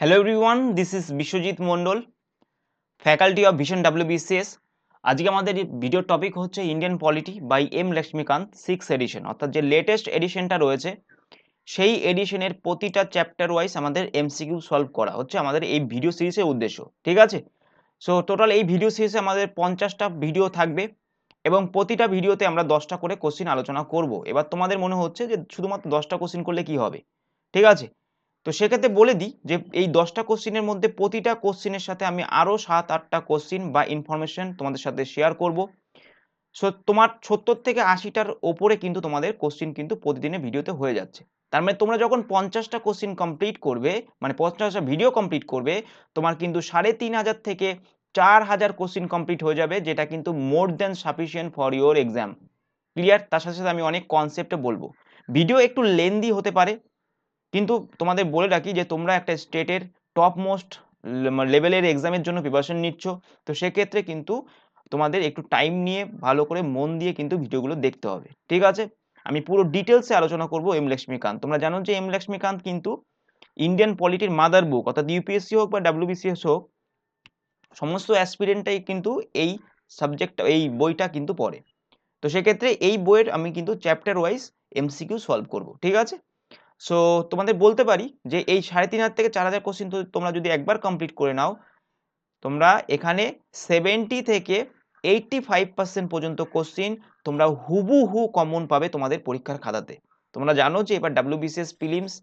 Hello everyone, this is Bishojit Mondol, Faculty of Vision WBCS। আজকে আমাদের video topic হচ্ছে Indian polity by M Laxmikanth 6th edition, অর্থাৎ যে latest এডিশনটা রয়েছে সেই এডিশনের প্রতিটা চ্যাপ্টার ওয়াইজ আমাদের এমসিকিউ সলভ করা হচ্ছে আমাদের এই ভিডিও সিরিজের উদ্দেশ্য। ঠিক আছে, সো টোটাল এই ভিডিও সিরিজে আমাদের 50টা ভিডিও থাকবে এবং প্রতিটা ভিডিওতে আমরা 10টা করে কোশ্চিন আলোচনা করব। এবার তোমাদের মনে হচ্ছে যে শুধুমাত্র 10টা কোশ্চিন করলে কি হবে, ঠিক আছে? তো সেক্ষেত্রে বলে দিই যে এই 10টা কোশ্চিনের মধ্যে প্রতিটা কোশ্চিনের সাথে আমি আরো 7-8টা কোশ্চিন বা ইনফরমেশন তোমাদের সাথে শেয়ার করব। সো তোমার 70 থেকে 80টার ওপরে কিন্তু তোমাদের কোশ্চিন কিন্তু প্রতিদিনের ভিডিওতে হয়ে যাচ্ছে। তার মানে তোমরা যখন 50টা কোশ্চিন কমপ্লিট করবে, মানে 50টা ভিডিও কমপ্লিট করবে, তোমার কিন্তু 3500 থেকে 4000 কোশ্চিন কমপ্লিট হয়ে যাবে, যেটা কিন্তু more than sufficient for your exam. Clear? তার সাথে সাথে আমি অনেক কনসেপ্টে বলবো। ভিডিও একটু লেন্দি হতে পারে, কিন্তু তোমাদের বলে রাখি যে তোমরা একটা স্টেটের টপ মোস্ট লেভেলের এক্সামের জন্য প্রিপারেশন নিচ্ছ, তো সেক্ষেত্রে কিন্তু তোমাদের একটু টাইম নিয়ে ভালো করে মন দিয়ে কিন্তু ভিডিওগুলো দেখতে হবে। ঠিক আছে, আমি পুরো ডিটেলসে আলোচনা করব এম লক্ষ্মীকান্ত। তোমরা জানো যে এম লক্ষ্মীকান্ত কিন্তু ইন্ডিয়ান পলিটির মাদার বুক, অর্থাৎ ইউপিএসসি হোক বা ডাব্লিউবিসিএস হোক, সমস্ত অ্যাসপিরেন্টটাই কিন্তু এই সাবজেক্ট এই বইটা কিন্তু পড়ে। তো সেক্ষেত্রে এই বইয়ের আমি কিন্তু চ্যাপ্টার ওয়াইজ এমসিকিউ সলভ করব। ঠিক আছে, সো তোমাদের বলতে পারি যে এই 3500 থেকে 4000 কোশ্চিন তো তোমরা যদি একবার কমপ্লিট করে নাও, তোমরা এখানে 70 থেকে 85% পর্যন্ত কোশ্চিন তোমরা হুবহু কমন পাবে তোমাদের পরীক্ষার খাতাতে। তোমরা জানো যে এবার ডাব্লিউবিসিএস প্রিলিমস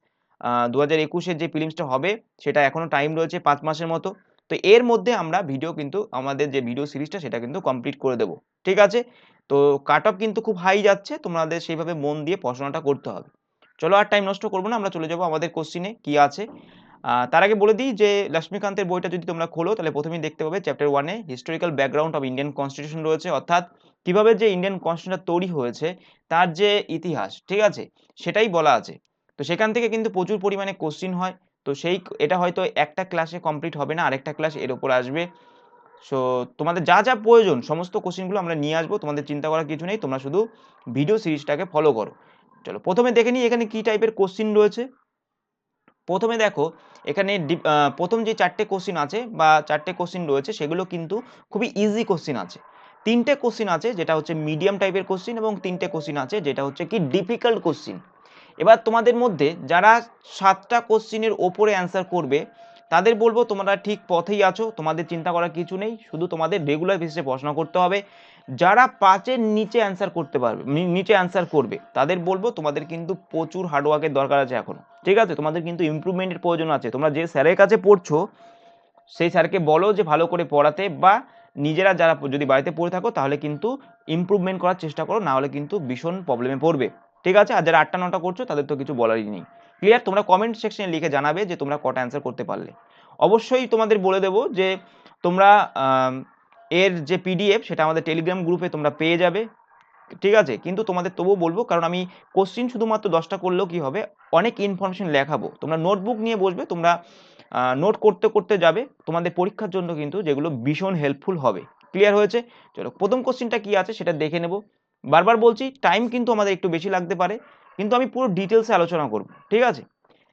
2021-এর যে প্রিলিমসটা হবে সেটা এখনো টাইম রয়েছে 5 মাসের মতো। তো এর মধ্যে আমরা ভিডিও কিন্তু আমাদের যে ভিডিও সিরিজটা সেটা কিন্তু কমপ্লিট করে দেব। ঠিক আছে, তো কাট অফ কিন্তু খুব হাই যাচ্ছে, তোমাদের সেইভাবে মন দিয়ে পড়াশোনাটা করতে হবে। চলো আর টাইম নষ্ট করবো না, আমরা চলে যাবো আমাদের কোশ্চিনে কি আছে। তার আগে বলে দিই যে লক্ষ্মীকান্তের বইটা যদি তোমরা খোলো তাহলে প্রথমেই দেখতে পাবে চ্যাপ্টার 1-এ historical background of Indian constitution রয়েছে, অর্থাৎ কিভাবে যে ইন্ডিয়ান কনস্টিটিউশনটা তৈরি হয়েছে তার যে ইতিহাস, ঠিক আছে, সেটাই বলা আছে। তো সেখান থেকে কিন্তু প্রচুর পরিমাণে কোশ্চিন হয়। তো এটা হয়তো একটা ক্লাসে কমপ্লিট হবে না, আরেকটা ক্লাস এর উপর আসবে। সো তোমাদের যা যা প্রয়োজন সমস্ত কোশ্চিনগুলো আমরা নিয়ে আসবো, তোমাদের চিন্তা করার কিছু নেই, তোমরা শুধু ভিডিও সিরিজটাকে ফলো করো। চলো প্রথমে দেখে নিই এখানে কি টাইপের কোশ্চিন রয়েছে। প্রথমে দেখো এখানে প্রথম যে 4টে কোশ্চিন আছে বা 4টে কোশ্চিন রয়েছে সেগুলো কিন্তু খুবই ইজি কোশ্চিন আছে। 3টে কোশ্চিন আছে যেটা হচ্ছে মিডিয়াম টাইপের কোশ্চিন এবং 3টে কোশ্চিন আছে যেটা হচ্ছে কি ডিফিকাল্ট কোশ্চিন। এবার তোমাদের মধ্যে যারা 7টা কোশ্চিনের ওপরে অ্যান্সার করবে তাদের বলবো তোমরা ঠিক পথেই আছো, তোমাদের চিন্তা করার কিছু নেই, শুধু তোমাদের রেগুলার বেসিসে পড়াশোনা করতে হবে। যারা 5-এর নিচে অ্যান্সার করতে পারবে, নিচে অ্যান্সার করবে, তাদের বলবো তোমাদের কিন্তু প্রচুর হার্ডওয়ার্কের দরকার আছে এখনো। ঠিক আছে, তোমাদের কিন্তু ইমপ্রুভমেন্টের প্রয়োজন আছে। তোমরা যে স্যারের কাছে পড়ছো সেই স্যারকে বলো যে ভালো করে পড়াতে, বা নিজেরা যারা যদি বাড়িতে পড়ে থাকো তাহলে কিন্তু ইমপ্রুভমেন্ট করার চেষ্টা করো, না হলে কিন্তু ভীষণ প্রবলেমে পড়বে। ঠিক আছে, আর যারা 8টা 9টা করছো তাদের তো কিছু বলারই নেই। ক্লিয়ার? তোমরা কমেন্ট সেকশনে লিখে জানাবে যে তোমরা কটা অ্যান্সার করতে পারলে। অবশ্যই তোমাদের বলে দেবো যে তোমরা এর যে পিডিএফ সেটা আমাদের টেলিগ্রাম গ্রুপে তোমরা পেয়ে যাবে। ঠিক আছে, কিন্তু তোমাদের তবুও বলবো, কারণ আমি কোশ্চিন শুধুমাত্র 10টা করলেও কি হবে, অনেক ইনফরমেশন লেখাবো, তোমরা নোটবুক নিয়ে বসবে, তোমরা নোট করতে করতে যাবে, তোমাদের পরীক্ষার জন্য কিন্তু যেগুলো ভীষণ হেল্পফুল হবে। ক্লিয়ার হয়েছে? চলো প্রথম কোশ্চিনটা কি আছে সেটা দেখে নেব। বারবার বলছি টাইম কিন্তু আমাদের একটু বেশি লাগতে পারে, কিন্তু আমি পুরো ডিটেলসে আলোচনা করব। ঠিক আছে,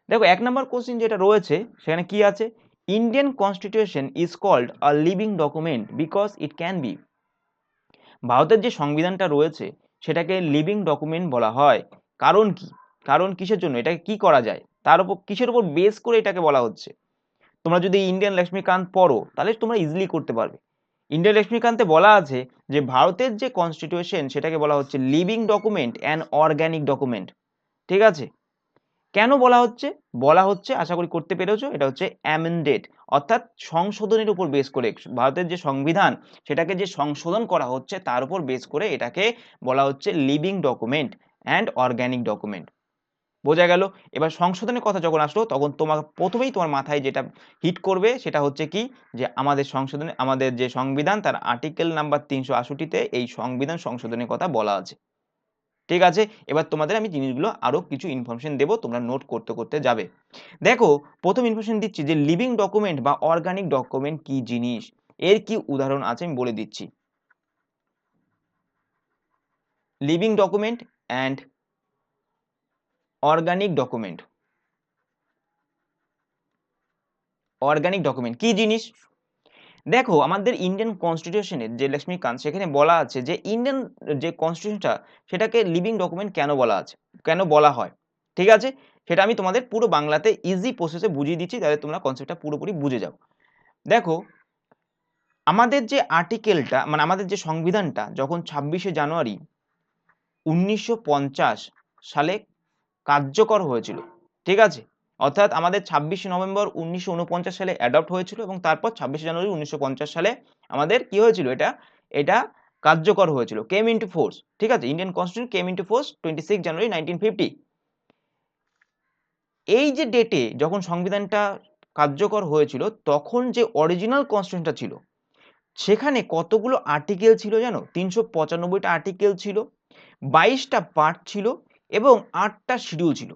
দেখো 1 নম্বর কোশ্চিন যেটা রয়েছে সেখানে কি আছে, Indian constitution is called a living document because it can be. ভারতের যে সংবিধানটা রয়েছে সেটাকে লিভিং ডকুমেন্ট বলা হয়। কারণ কি? কারণ কিসের জন্য এটাকে কি করা যায়, তার উপর কিসের উপর বেস করে এটাকে বলা হচ্ছে। তোমরা যদি ইন্ডিয়ান লক্ষ্মীকান্ত পড়ো তাহলে তোমরা ইজিলি করতে পারবে। ইন্ডিয়ান লক্ষ্মীকান্তে বলা আছে যে ভারতের যে কনস্টিটিউশন সেটাকে বলা হচ্ছে living document and organic document. ঠিক আছে, কেন বলা হচ্ছে? বলা হচ্ছে, আশা করি করতে পেরেছো, এটা হচ্ছে অ্যামেন্ডেড, অর্থাৎ সংশোধনের উপর বেস করে ভারতের যে সংবিধান সেটাকে যে সংশোধন করা হচ্ছে তার উপর বেস করে এটাকে বলা হচ্ছে living document and organic document. বোঝা গেল? এবার সংশোধনের কথা যখন আসলো তখন তোমার প্রথমেই তোমার মাথায় যেটা হিট করবে সেটা হচ্ছে কি, যে আমাদের সংশোধনে আমাদের যে সংবিধান তার আর্টিকেল নাম্বার 368-তে এই সংবিধান সংশোধনের কথা বলা আছে। ঠিক আছে, এবার তোমাদের আমি জিনিসগুলো আরো কিছু ইনফরমেশন দেবো, তোমরা নোট করতে করতে যাবে। দেখো প্রথম ইনফরমেশন দিচ্ছি যে লিভিং ডকুমেন্ট বা অর্গানিক ডকুমেন্ট কি জিনিস, এর কি উদাহরণ আছে আমি বলে দিচ্ছি। Living document and organic document. Organic document কি জিনিস? দেখো আমাদের ইন্ডিয়ান কনস্টিটিউশনের যে লক্ষ্মীকান্ত সেখানে বলা আছে যে ইন্ডিয়ান যে কনস্টিটিউশনটা সেটাকে লিভিং ডকুমেন্ট কেন বলা আছে, কেন বলা হয়, ঠিক আছে? সেটা আমি তোমাদের পুরো বাংলাতে ইজি প্রসেসে বুঝিয়ে দিচ্ছি, তাহলে তোমরা কনসেপ্টটা পুরোপুরি বুঝে যাও। দেখো আমাদের যে আর্টিকেলটা মানে আমাদের যে সংবিধানটা যখন 26শে জানুয়ারি 1950 সালে কার্যকর হয়েছিল, ঠিক আছে? অর্থাৎ আমাদের 26শে নভেম্বর 1949 সালে অ্যাডপ্ট হয়েছিল এবং তারপর 26শে জানুয়ারি 1950 সালে আমাদের কি হয়েছিল, এটা এটা কার্যকর হয়েছিল, কেম ইনটু ফোর্স, ঠিক আছে? Indian constitution came into force 26 জানুয়ারি 1950। এই যে ডেটে যখন সংবিধানটা কার্যকর হয়েছিল তখন যে অরিজিনাল কনস্টিটিউশনটা ছিল সেখানে কতগুলো আর্টিকেল ছিল জানো? 395টা আর্টিকেল ছিল, 22টা পার্ট ছিল এবং 8টা শিডিউল ছিল।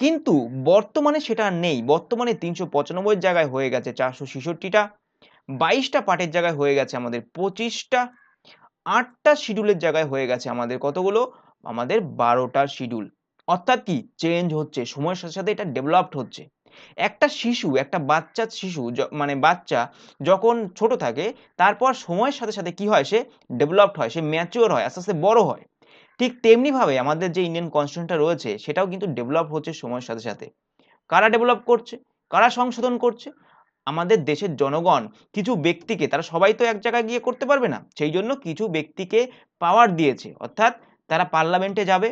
কিন্তু বর্তমানে সেটা আর নেই, বর্তমানে 395 জায়গায় হয়ে গেছে 466টা, 22টা পার্টের জায়গায় হয়ে গেছে আমাদের 25টা, 8টা শিডিউলের জায়গায় হয়ে গেছে আমাদের কতগুলো, আমাদের 12টা শিডিউল। অর্থাৎ কি চেঞ্জ হচ্ছে, সময়ের সাথে সাথে এটা ডেভেলপড হচ্ছে। একটা শিশু, একটা বাচ্চা শিশু মানে বাচ্চা যখন ছোট থাকে তারপর সময়ের সাথে সাথে কি হয়, সে ডেভেলপড হয়, সে ম্যাচিওর হয়, আস্তে আস্তে বড় হয়। ঠিক তেমনি ভাবে আমাদের যে ইন্ডিয়ান কনস্টিটিউশনটা রয়েছে সেটাও কিন্তু ডেভেলপ হচ্ছে সময়ের সাথে সাথে। কারা ডেভেলপ করছে, কারা সংশোধন করছে? আমাদের দেশের জনগণ কিছু ব্যক্তিকে, তারা সবাই তো এক জায়গায় গিয়ে করতে পারবে না, সেই জন্য কিছু ব্যক্তিকে পাওয়ার দিয়েছে, অর্থাৎ তারা পার্লামেন্টে যাবে,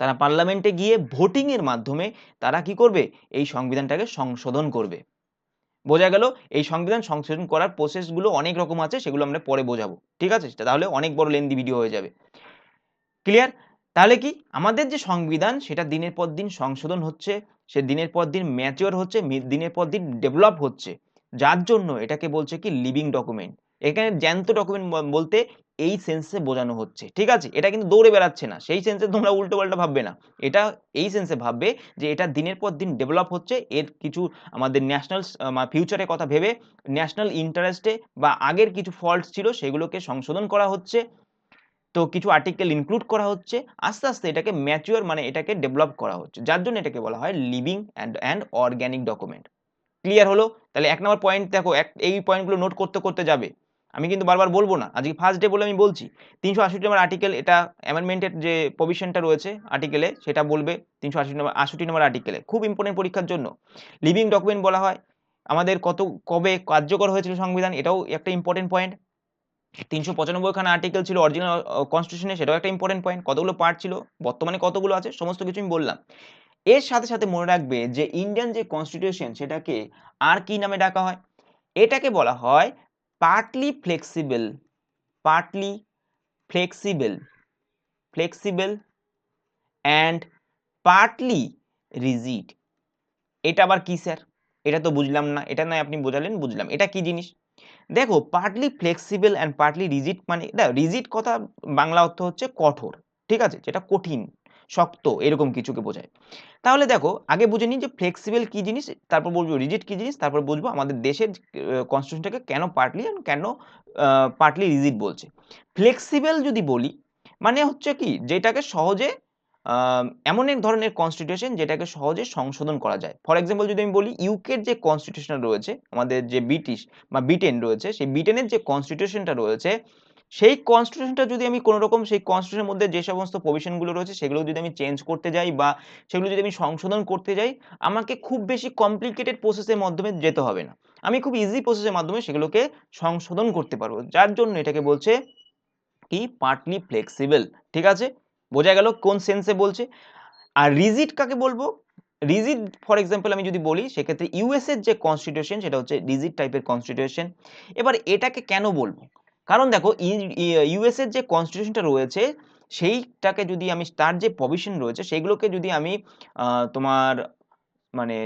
তারা পার্লামেন্টে গিয়ে ভোটিং এর মাধ্যমে তারা কি করবে, এই সংবিধানটাকে সংশোধন করবে। বোঝা গেল? এই সংবিধান সংশোধন করার প্রসেস গুলো অনেক রকম আছে, সেগুলো আমরা পরে বোঝাবো, ঠিক আছে? তাহলে অনেক বড় লেন্দি ভিডিও হয়ে যাবে। ক্লিয়ার? তাহলে কি আমাদের যে সংবিধান সেটা দিনের পর দিন সংশোধন হচ্ছে, সে দিনের পর দিন ম্যাচিওর হচ্ছে, দিনের পর দিন ডেভেলপ হচ্ছে, যার জন্য এটাকে বলছে কি লিভিং ডকুমেন্ট। এখানে জ্যান্ত ডকুমেন্ট বলতে এই সেন্সে বোঝানো হচ্ছে, ঠিক আছে? এটা কিন্তু দৌড়ে বেড়াচ্ছে না, সেই সেন্সে তোমরা উল্টো পাল্টা ভাববে না, এটা এই সেন্সে ভাববে যে এটা দিনের পর দিন ডেভেলপ হচ্ছে, এর কিছু আমাদের ন্যাশনাল ফিউচারের কথা ভেবে ন্যাশনাল ইন্টারেস্টে বা আগের কিছু ফল্টস ছিল সেগুলোকে সংশোধন করা হচ্ছে, তো কিছু আর্টিকেল ইনক্লুড করা হচ্ছে, আস্তে আস্তে এটাকে ম্যাচিওর মানে এটাকে ডেভেলপ করা হচ্ছে, যার জন্য এটাকে বলা হয় living and organic document. Clear হলো? তাহলে 1 নম্বর পয়েন্ট দেখো, এই পয়েন্টগুলো নোট করতে করতে যাবে, আমি কিন্তু বারবার বলবো না, আজকে ফার্স্ট ডে বলে আমি বলছি। 368 নম্বর আর্টিকেল, এটা অ্যামেন্ডমেন্টের যে প্রভিশনটা রয়েছে আর্টিকেলে সেটা বলবে, 368 নম্বর আর্টিকেলে খুব ইম্পর্টেন্ট পরীক্ষার জন্য। লিভিং ডকুমেন্ট বলা হয় আমাদের কবে কার্যকর হয়েছিল সংবিধান, এটাও একটা ইম্পর্টেন্ট পয়েন্ট। 395খানা আর্টিকেল ছিল অরিজিনাল কনস্টিটিউশনে, সেটাও একটা ইম্পর্টেন্ট পয়েন্ট। কতগুলো পার্ট ছিল, বর্তমানে কতগুলো আছে, সমস্ত কিছু আমি বললাম। এর সাথে সাথে মনে রাখবে যে ইন্ডিয়ান যে কনস্টিটিউশন সেটাকে আর কি নামে ডাকা হয়? এটাকে বলা হয় partly flexible, partly flexible, flexible and partly rigid. এটা আবার কি স্যার? এটা তো বুঝলাম না, এটা নয় আপনি বোঝালেন, বুঝলাম, এটা কি জিনিস? দেখো partly flexible and partly rigid মানে রিজিড কথা বাংলা অর্থ হচ্ছে কঠোর, ঠিক আছে? যেটা কঠিন, শক্ত, এরকম কিছুকে বোঝায়। তাহলে দেখো আগে বুঝে নিই যে ফ্লেক্সিবল কি জিনিস, তারপর বলবো রিজিড কি জিনিস, তারপর বুঝবো আমাদের দেশের কনস্টিটিউশনটাকে কেন পার্টলি অ্যান্ড কেন পার্টলি রিজিড বলছে। ফ্লেক্সিবল যদি বলি মানে হচ্ছে কি, যেটাকে সহজে এমন এক ধরনের কনস্টিটিউশন যেটাকে সহজে সংশোধন করা যায়। ফর এক্সাম্পল যদি আমি বলি ইউকের যে কনস্টিটিউশন রয়েছে, আমাদের যে ব্রিটিশ বা ব্রিটেন রয়েছে, সেই ব্রিটেনের যে কনস্টিটিউশনটা রয়েছে সেই কনস্টিটিউশনটা যদি আমি কোনো রকম সেই কনস্টিটিউশনের মধ্যে যে সমস্ত প্রভিশন গুলো রয়েছে সেগুলো যদি আমি চেঞ্জ করতে যাই বা সেগুলো যদি আমি সংশোধন করতে যাই, আমাকে খুব বেশি কমপ্লিকেটেড প্রসেসের মাধ্যমে যেতে হবে না, আমি খুব ইজি প্রসেসের মাধ্যমে সেগুলোকে সংশোধন করতে পারবো, যার জন্য এটাকে বলছে কি পার্টলি ফ্লেক্সিবল। ঠিক আছে, বোঝা গেল কোন সেন্সে বলছে। আর রিজিড কাকে বলবো? রিজিড ফর এক্সাম্পল আমি যদি বলি সেক্ষেত্রে ইউএস এর যে কনস্টিটিউশন সেটা হচ্ছে রিজিড টাইপের কনস্টিটিউশন। এবার এটাকে কেন বলবো? কারণ দেখো ইউএস এর যে কনস্টিটিউশনটা রয়েছে সেইটাকে যদি আমি তার যে প্রভিশন রয়েছে সেগুলোকে যদি আমি তোমার মানে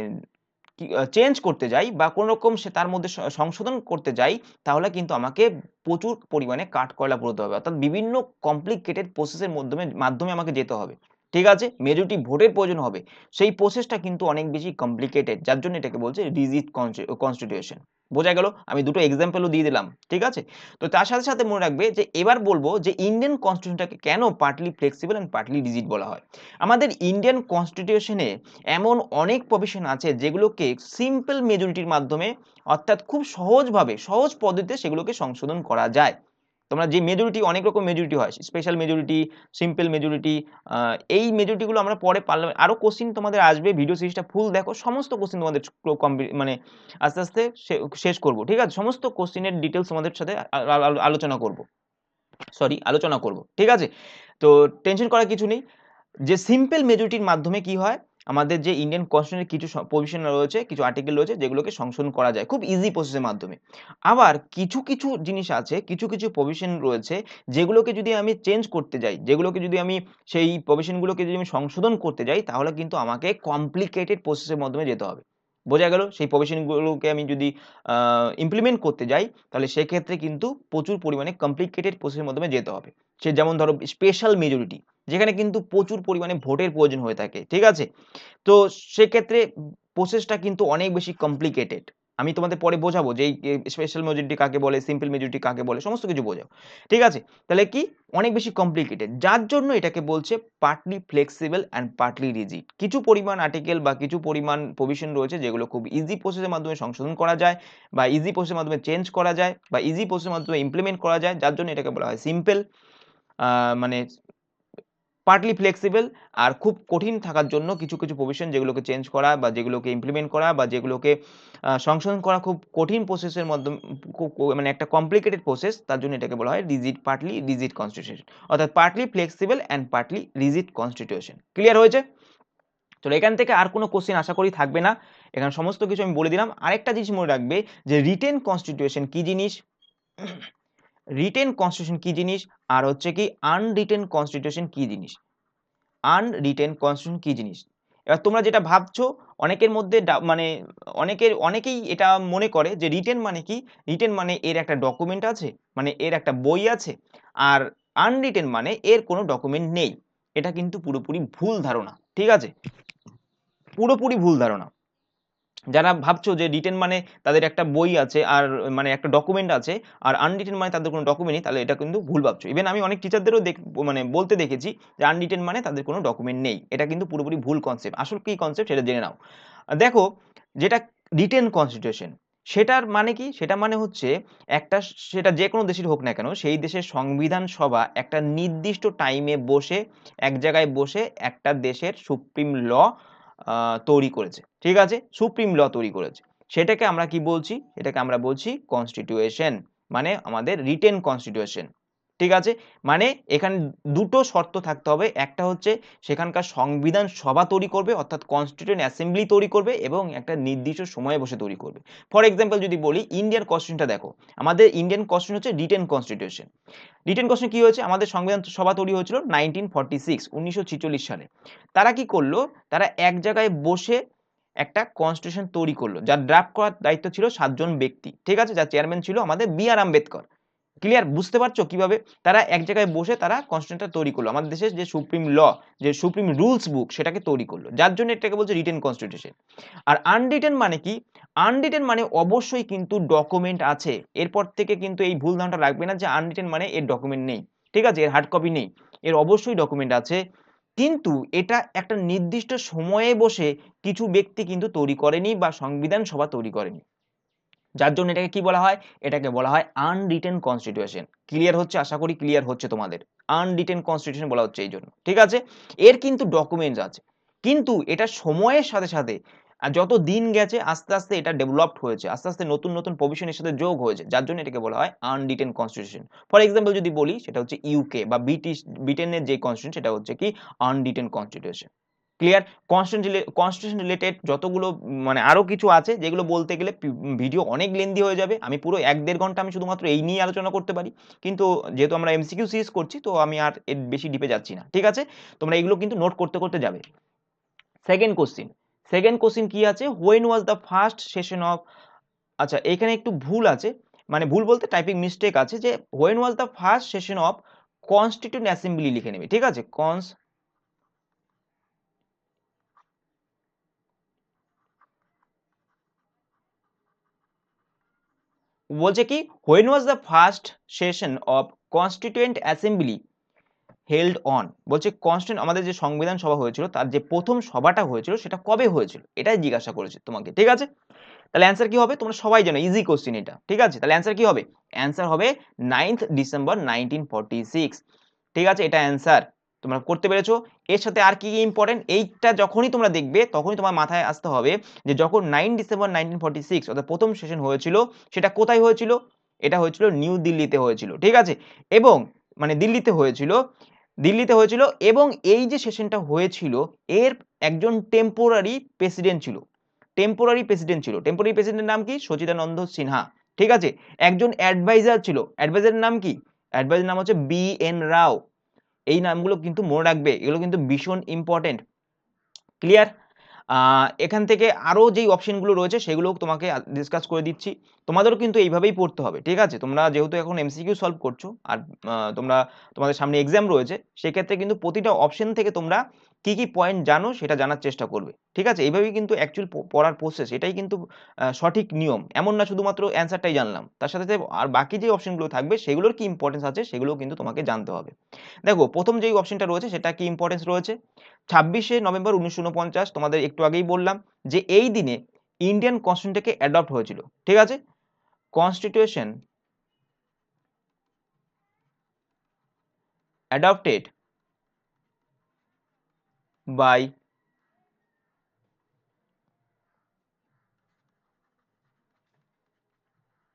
চেঞ্জ করতে যাই বা কোনো রকম সে তার মধ্যে সংশোধন করতে যাই, তাহলে কিন্তু আমাকে প্রচুর পরিমাণে কাঠকয়লা পোড়াতে হবে, অর্থাৎ বিভিন্ন কমপ্লিকেটেড প্রসেসের মাধ্যমে আমাকে যেতে হবে। ঠিক আছে, মেজরিটি ভোটের প্রয়োজন হবে, সেই প্রসেসটা কিন্তু অনেক বেশি কমপ্লিকেটেড, যার জন্য এটাকে বলছে রিজিড কনস্টিটিউশন। বোঝা গেল? আমি দুটো এক্সাম্পলও দিয়ে দিলাম, ঠিক আছে। তো তার সাথে সাথে মনে রাখবে যে এবার বলবো যে ইন্ডিয়ান কনস্টিটিউশনটাকে কেন partly flexible and partly rigid বলা হয়। আমাদের ইন্ডিয়ান কনস্টিটিউশনে এমন অনেক প্রভিশন আছে যেগুলোকে সিম্পল মেজরিটির মাধ্যমে, অর্থাৎ খুব সহজভাবে, সহজ পদ্ধতিতে সেগুলোকে সংশোধন করা যায়। তোমরা যে মেজরিটি, অনেক রকম মেজরিটি হয়, স্পেশাল মেজরিটি, সিম্পল মেজরিটি, এই মেজরিটিগুলো আমরা পরে পার্লামেন্ট, আরো কোশ্চিন তোমাদের আসবে, ভিডিও সিরিজটা ফুল দেখো, সমস্ত কোশ্চিন তোমাদের মানে আস্তে আস্তে শেষ করব, ঠিক আছে। সমস্ত কোশ্চিনের ডিটেলস তোমাদের সাথে আলোচনা করব, আলোচনা করব, ঠিক আছে। তো টেনশন করার কিছু নেই। যে সিম্পল মেজরিটির মাধ্যমে কি হয়, আমাদের যে ইন্ডিয়ান কনস্টিটিউশনের কিছু প্রভিশন রয়েছে, কিছু আর্টিকেল রয়েছে যেগুলোকে সংশোধন করা যায় খুব ইজি প্রসেসের মাধ্যমে। আবার কিছু কিছু জিনিস আছে, কিছু কিছু প্রভিশন রয়েছে যেগুলোকে যদি আমি চেঞ্জ করতে যাই, যেগুলোকে যদি আমি সেই প্রভিশনগুলোকে যদি আমি সংশোধন করতে যাই, তাহলে কিন্তু আমাকে কমপ্লিকেটেড প্রসেসের মাধ্যমে যেতে হবে। বোঝা গেল? সেই প্রভিশনগুলোকে আমি যদি ইমপ্লিমেন্ট করতে যাই, তাহলে সেক্ষেত্রে কিন্তু প্রচুর পরিমাণে কমপ্লিকেটেড প্রসেসের মাধ্যমে যেতে হবে। সে যেমন ধরো স্পেশাল মেজরিটি, যেখানে কিন্তু প্রচুর পরিমাণে ভোটের প্রয়োজন হয়ে থাকে, ঠিক আছে। তো সেক্ষেত্রে প্রসেসটা কিন্তু অনেক বেশি কমপ্লিকেটেড। আমি তোমাদের পরে বোঝাবো যে এই স্পেশাল মেজরিটি কাকে বলে, সিম্পল মেজরিটি কাকে বলে, সমস্ত কিছু বোঝাবো, ঠিক আছে। তাহলে কি অনেক বেশি কমপ্লিকেটেড, যার জন্য এটাকে বলছে partly flexible and partly rigid. কিছু পরিমাণ আর্টিকেল বা কিছু পরিমাণ প্রভিশন রয়েছে যেগুলো খুব ইজি প্রসেসের মাধ্যমে সংশোধন করা যায়, বা ইজি প্রসেসের মাধ্যমে চেঞ্জ করা যায়, বা ইজি প্রসেসের মাধ্যমে ইমপ্লিমেন্ট করা যায়, যার জন্য এটাকে বলা হয় সিম্পল, মানে পার্টলি ফ্লেক্সিবল। আর খুব কঠিন থাকার জন্য কিছু কিছু প্রভিশন যেগুলোকে চেঞ্জ করা বা যেগুলোকে ইমপ্লিমেন্ট করা বা যেগুলোকে সংশোধন করা খুব কঠিন প্রসেসের মাধ্যমে, মানে একটা কমপ্লিকেটেড প্রসেস, তার জন্য এটাকে বলা হয় রিজিড, পার্টলি রিজিড কনস্টিটিউশন, অর্থাৎ partly flexible and partly rigid constitution. Clear হয়েছে? তো এখান থেকে আর কোনো কোশ্চেন আশা করি থাকবে না, এখানে সমস্ত কিছু আমি বলে দিলাম। আরেকটা জিনিস মনে রাখবে যে রিটেন কনস্টিটিউশন কি জিনিস, রিটেন কনস্টিটিউশন কি জিনিস, আর হচ্ছে কি আনরিটেন কনস্টিটিউশন কি জিনিস। আনরিটেন কনস্টিটিউশন কি জিনিস? এবার তোমরা যেটা ভাবছো, অনেকের মধ্যে মানে অনেকেই এটা মনে করে যে রিটেন মানে কি, রিটেন মানে এর একটা ডকুমেন্ট আছে, মানে এর একটা বই আছে, আর আনরিটেন মানে এর কোনো ডকুমেন্ট নেই। এটা কিন্তু পুরোপুরি ভুল ধারণা, ঠিক আছে, পুরোপুরি ভুল ধারণা। যারা ভাবছো যে রিটেন মানে তাদের একটা বই আছে আর মানে একটা ডকুমেন্ট আছে, আর আনরিটেন মানে তাদের কোনো ডকুমেন্ট নেই, তাহলে এটা কিন্তু ভুল ভাবছো। ইভেন আমি অনেক টিচারদেরও মানে বলতে দেখেছি যে আনরিটেন মানে তাদের কোনো ডকুমেন্ট নেই। এটা কিন্তু পুরোপুরি ভুল কনসেপ্ট। আসল কি কনসেপ্ট সেটা জেনে নাও। দেখো, যেটা রিটেন কনস্টিটিউশন, সেটার মানে কি, সেটা মানে হচ্ছে একটা, সেটা যে কোনো দেশের হোক না কেন, সেই দেশের সংবিধান সভা একটা নির্দিষ্ট টাইমে বসে, এক জায়গায় বসে একটা দেশের সুপ্রিম ল তৈরি করেছে, ঠিক আছে, সুপ্রিম ল তৈরি করেছে। সেটাকে আমরা কি বলছি, এটাকে আমরা বলছি কনস্টিটিউশন, মানে আমাদের রিটেন কনস্টিটিউশন, ঠিক আছে। মানে এখানে দুটো শর্ত থাকতে হবে, একটা হচ্ছে সেখানকার সংবিধান সভা তৈরি করবে, অর্থাৎ কনস্টিটিউয়েন্ট অ্যাসেম্বলি তৈরি করবে, এবং একটা নির্দিষ্ট সময়ে বসে তৈরি করবে। ফর এক্সাম্পল যদি বলি, ইন্ডিয়ান কনস্টিটিউশনটা দেখো, আমাদের ইন্ডিয়ান কনস্টিটিউশন হচ্ছে রিটেন কনস্টিটিউশন। রিটেন কনস্টিটিউশন কি হয়েছে, আমাদের সংবিধান সভা তৈরি হয়েছিল 1946 সালে। তারা কি করলো, তারা এক জায়গায় বসে একটা কনস্টিটিউশন তৈরি করলো, যার ড্রাফট করার দায়িত্ব ছিল 7 জন ব্যক্তি, ঠিক আছে, যার চেয়ারম্যান ছিল আমাদের বি.আর. আম্বেদকর। ক্লিয়ার? বুঝতে পারছো কিভাবে তারা এক জায়গায় বসে তারা কনস্টিটিউশনটা তৈরি করলো, আমাদের দেশের যে সুপ্রিম ল, যে সুপ্রিম রুলস বুক, সেটাকে তৈরি করলো, যার জন্য এটাকে বলছে রিটেন কনস্টিটিউশন। আর আনরিটেন মানে কি, আনরিটেন মানে অবশ্যই কিন্তু ডকুমেন্ট আছে। এরপর থেকে কিন্তু এই ভুল ধারণাটা রাখবে না যে আনরিটেন মানে এর ডকুমেন্ট নেই, ঠিক আছে, এর হার্ড কপি নেই, এর অবশ্যই ডকুমেন্ট আছে। কিন্তু এটা একটা নির্দিষ্ট সময়ে বসে কিছু ব্যক্তি কিন্তু তৈরি করেনি, বা সংবিধান সভা তৈরি করেনি, যার জন্য এটাকে কি বলা হয়, এটাকে বলা হয় আনরিটেন কনস্টিটিউশন। ক্লিয়ার হচ্ছে? আশা করি ক্লিয়ার হচ্ছে তোমাদের। আনরিটেন কনস্টিটিউশন বলা হচ্ছে এই জন্য, ঠিক আছে। এর কিন্তু ডকুমেন্টস আছে, কিন্তু এটা সময়ের সাথে সাথে যত দিন গেছে আস্তে আস্তে এটা ডেভেলপড হয়েছে, আস্তে আস্তে নতুন নতুন প্রভিশনের সাথে যোগ হয়েছে, যার জন্য এটাকে বলা হয় আনরিটেন কনস্টিটিউশন। ফর এক্সাম্পল যদি বলি, সেটা হচ্ছে ইউকে বা ব্রিটেনের যে কনস্টিটিউশন, সেটা হচ্ছে কি unwritten constitution. Clear? Constitution related যতগুলো মানে আরো কিছু আছে, যেগুলো বলতে গেলে ভিডিও অনেক লেন্দি হয়ে যাবে, আমি পুরো 1-1.5 ঘন্টা আমি শুধুমাত্র এই নিয়ে আলোচনা করতে পারি। কিন্তু যেহেতু আমরা এমসিকিউ সিরিজ করছি, তো আমি আর এর বেশি ডিপে যাচ্ছি না, ঠিক আছে। তোমরা এগুলো কিন্তু নোট করতে করতে যাবে। সেকেন্ড কোশ্চিন, সেকেন্ড কোশ্চিন কি আছে, when was the first session of, আচ্ছা এখানে একটু ভুল আছে, মানে ভুল বলতে টাইপিং মিস্টেক আছে, যে when was the first session of constituent assembly লিখে নেবে, ঠিক আছে, বলছে কি when was the first session of constituent assembly held on, বলছে কনস্টিটিউয়েন্ট আমাদের যে সংবিধান সভা হয়েছিল তার যে প্রথম সভাটা হয়েছিল সেটা কবে হয়েছিল, এটাই জিজ্ঞাসা করেছে তোমাকে। ঠিক আছে, তাহলে অ্যান্সার কি হবে তোমরা সবাই জানো, ইজি কোশ্চেন এটা। ঠিক আছে, তাহলে অ্যান্সার কি হবে? অ্যান্সার হবে 9th ডিসেম্বর 1946। ঠিক আছে, এটা অ্যান্সার, তোমরা করতে পেরেছো। এর সাথে আর কি ইম্পর্টেন্ট, এইটা যখনই তোমরা দেখবে তখনই তোমার মাথায় আসতে হবে যে যখন 9 ডিসেম্বর 1946 অর্থাৎ প্রথম সেশন হয়েছিল সেটা কোথায় হয়েছিল? এটা হয়েছিল নিউ দিল্লিতে হয়েছিল। ঠিক আছে, এবং মানে দিল্লিতে হয়েছিল এবং এই যে সেশনটা হয়েছিল এর একজন টেম্পোরারি প্রেসিডেন্টের নাম কি? সচিদানন্দ সিনহা। ঠিক আছে, একজন অ্যাডভাইজার ছিল, অ্যাডভাইজারের নাম কি? অ্যাডভাইজার নাম হচ্ছে BN রাও। এই নামগুলো কিন্তু মনে রাখবে, এগুলো কিন্তু ভীষণ ইম্পর্টেন্ট। ক্লিয়ার? এখান থেকে আরো যেই অপশনগুলো রয়েছে সেগুলো তোমাকে ডিসকাস করে দিচ্ছি। তোমাদেরও কিন্তু এইভাবেই পড়তে হবে। ঠিক আছে, তোমরা যেহেতু এখন MCQ সলভ করছো আর তোমাদের সামনে এক্সাম রয়েছে, সেক্ষেত্রে কিন্তু প্রতিটা অপশন থেকে তোমরা কি কি পয়েন্ট জানো সেটা জানার চেষ্টা করবে। ঠিক আছে, এইভাবেই কিন্তু অ্যাকচুয়াল পড়ার প্রসেস, এটাই কিন্তু সঠিক নিয়ম। এমন না শুধুমাত্র অ্যান্সারটাই জানলাম, তার সাথে সাথে আর বাকি যে অপশনগুলো থাকবে সেগুলোর কি ইম্পর্টেন্স আছে সেগুলো কিন্তু তোমাকে জানতে হবে। দেখো প্রথম যেই অপশনটা রয়েছে সেটা কি ইম্পর্টেন্স রয়েছে? 26শে নভেম্বর 1949, তোমাদের একটু আগেই বললাম যে এই দিনে ইন্ডিয়ান কনস্টিটিউশনটাকে অ্যাডপ্ট হয়েছিল। ঠিক আছে, constitution adopted by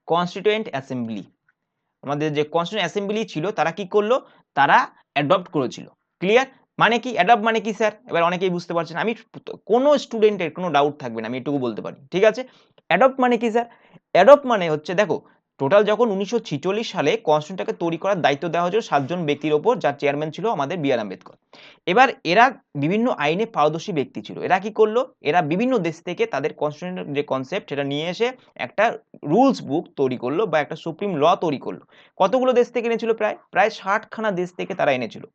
constituent assembly. আমাদের যে কনস্টিটিউয়েন্ট অ্যাসেম্বলি ছিল তারা কি করলো? তারা অ্যাডপ্ট করেছিল। ক্লিয়ার? মানে কি অ্যাডপ্ট মানে কি স্যার? এবার অনেকেই বুঝতে পারছেন, আমি কোনো স্টুডেন্টের কোনো ডাউট থাকবে না, আমি এটুকু বলতে পারি। ঠিক আছে, অ্যাডপ্ট মানে কি স্যার? অ্যাডপ্ট মানে হচ্ছে দেখো টোটাল যখন 1946 সালে কনস্টিটিউশনটাকে তৈরি করার দায়িত্ব দেওয়া হয়েছিল 7জন ব্যক্তির ওপর, যার চেয়ারম্যান ছিল আমাদের BR আম্বেদকর। এবার এরা বিভিন্ন আইনে পারদর্শী ব্যক্তি ছিল। এরা কি করলো? এরা বিভিন্ন দেশ থেকে তাদের কনস্টিটিউশনের যে কনসেপ্ট সেটা নিয়ে এসে একটা রুলস বুক তৈরি করলো বা একটা সুপ্রিম ল তৈরি করলো। কতগুলো দেশ থেকে এনেছিল? প্রায় 60খানা দেশ থেকে তারা এনেছিল।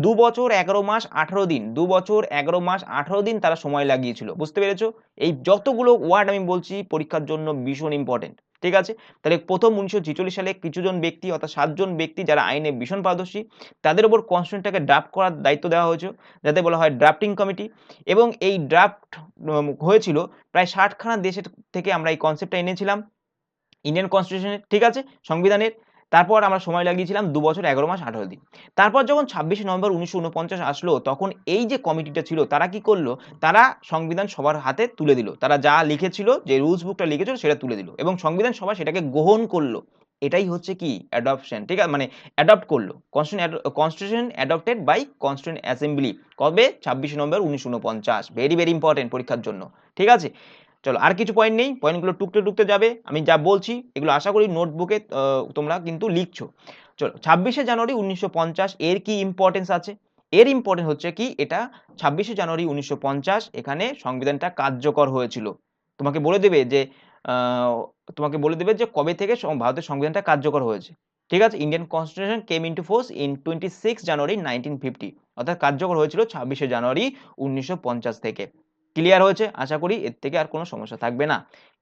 2 বছর 11 মাস 18 দিন, 2 বছর 11 মাস 18 দিন তারা সময় লাগিয়েছিল। বুঝতে পেরেছো? এই যতগুলো ওয়ার্ড আমি বলছি পরীক্ষার জন্য ভীষণ ইম্পর্টেন্ট। ঠিক আছে, তাহলে প্রথম 1946 সালে কিছুজন ব্যক্তি অর্থাৎ 7জন ব্যক্তি যারা আইনে ভীষণ পারদর্শী, তাদের উপর কনস্টিটিউশনটাকে ড্রাফট করার দায়িত্ব দেওয়া হয়েছিল, যাতে বলা হয় ড্রাফটিং কমিটি। এবং এই ড্রাফট হয়েছিল প্রায় 60খানা দেশের থেকে। আমরা এই কনসেপ্টটা এনেছিলাম ইন্ডিয়ান কনস্টিটিউশনের। ঠিক আছে, সংবিধানের। তারপর আমরা সময় লাগিয়েছিলাম 2 বছর 11 মাস 18 দিন। তারপর যখন 26শে নভেম্বর 1949 আসলো তখন এই যে কমিটিটা ছিল তারা কি করলো? তারা সংবিধান সবার হাতে তুলে দিল। তারা যা লিখেছিল, যে রুলস বুকটা লিখেছিল সেটা তুলে দিল এবং সংবিধান সভা সেটাকে গ্রহণ করলো। এটাই হচ্ছে কি অ্যাডপশন। ঠিক আছে, মানে অ্যাডপ্ট করলো। Constitution adopted by constituent assembly. কবে? 26শে নভেম্বর 1949। ভেরি ভেরি ইম্পর্টেন্ট পরীক্ষার জন্য। ঠিক আছে, চলো আর কিছু পয়েন্ট নেই, পয়েন্টগুলো টুকতে টুকতে যাবে। আমি যা বলছি এগুলো আশা করি নোটবুকে তোমরা কিন্তু লিখছো। চলো, 26শে জানুয়ারি 1950 এর কি ইম্পর্টেন্স আছে? এর ইম্পর্টেন্স হচ্ছে কি, এটা 26শে জানুয়ারি 1950 এখানে সংবিধানটা কার্যকর হয়েছিল। তোমাকে বলে দেবে যে কবে থেকে ভারতের সংবিধানটা কার্যকর হয়েছে। ঠিক আছে, Indian constitution came into force in 26 জানুয়ারি 1950, অর্থাৎ কার্যকর হয়েছিল 26শে জানুয়ারি 1950 থেকে। ক্লিয়ার হয়েছে? আশা করি এর থেকে আর কোনো সমস্যা থাকবে না।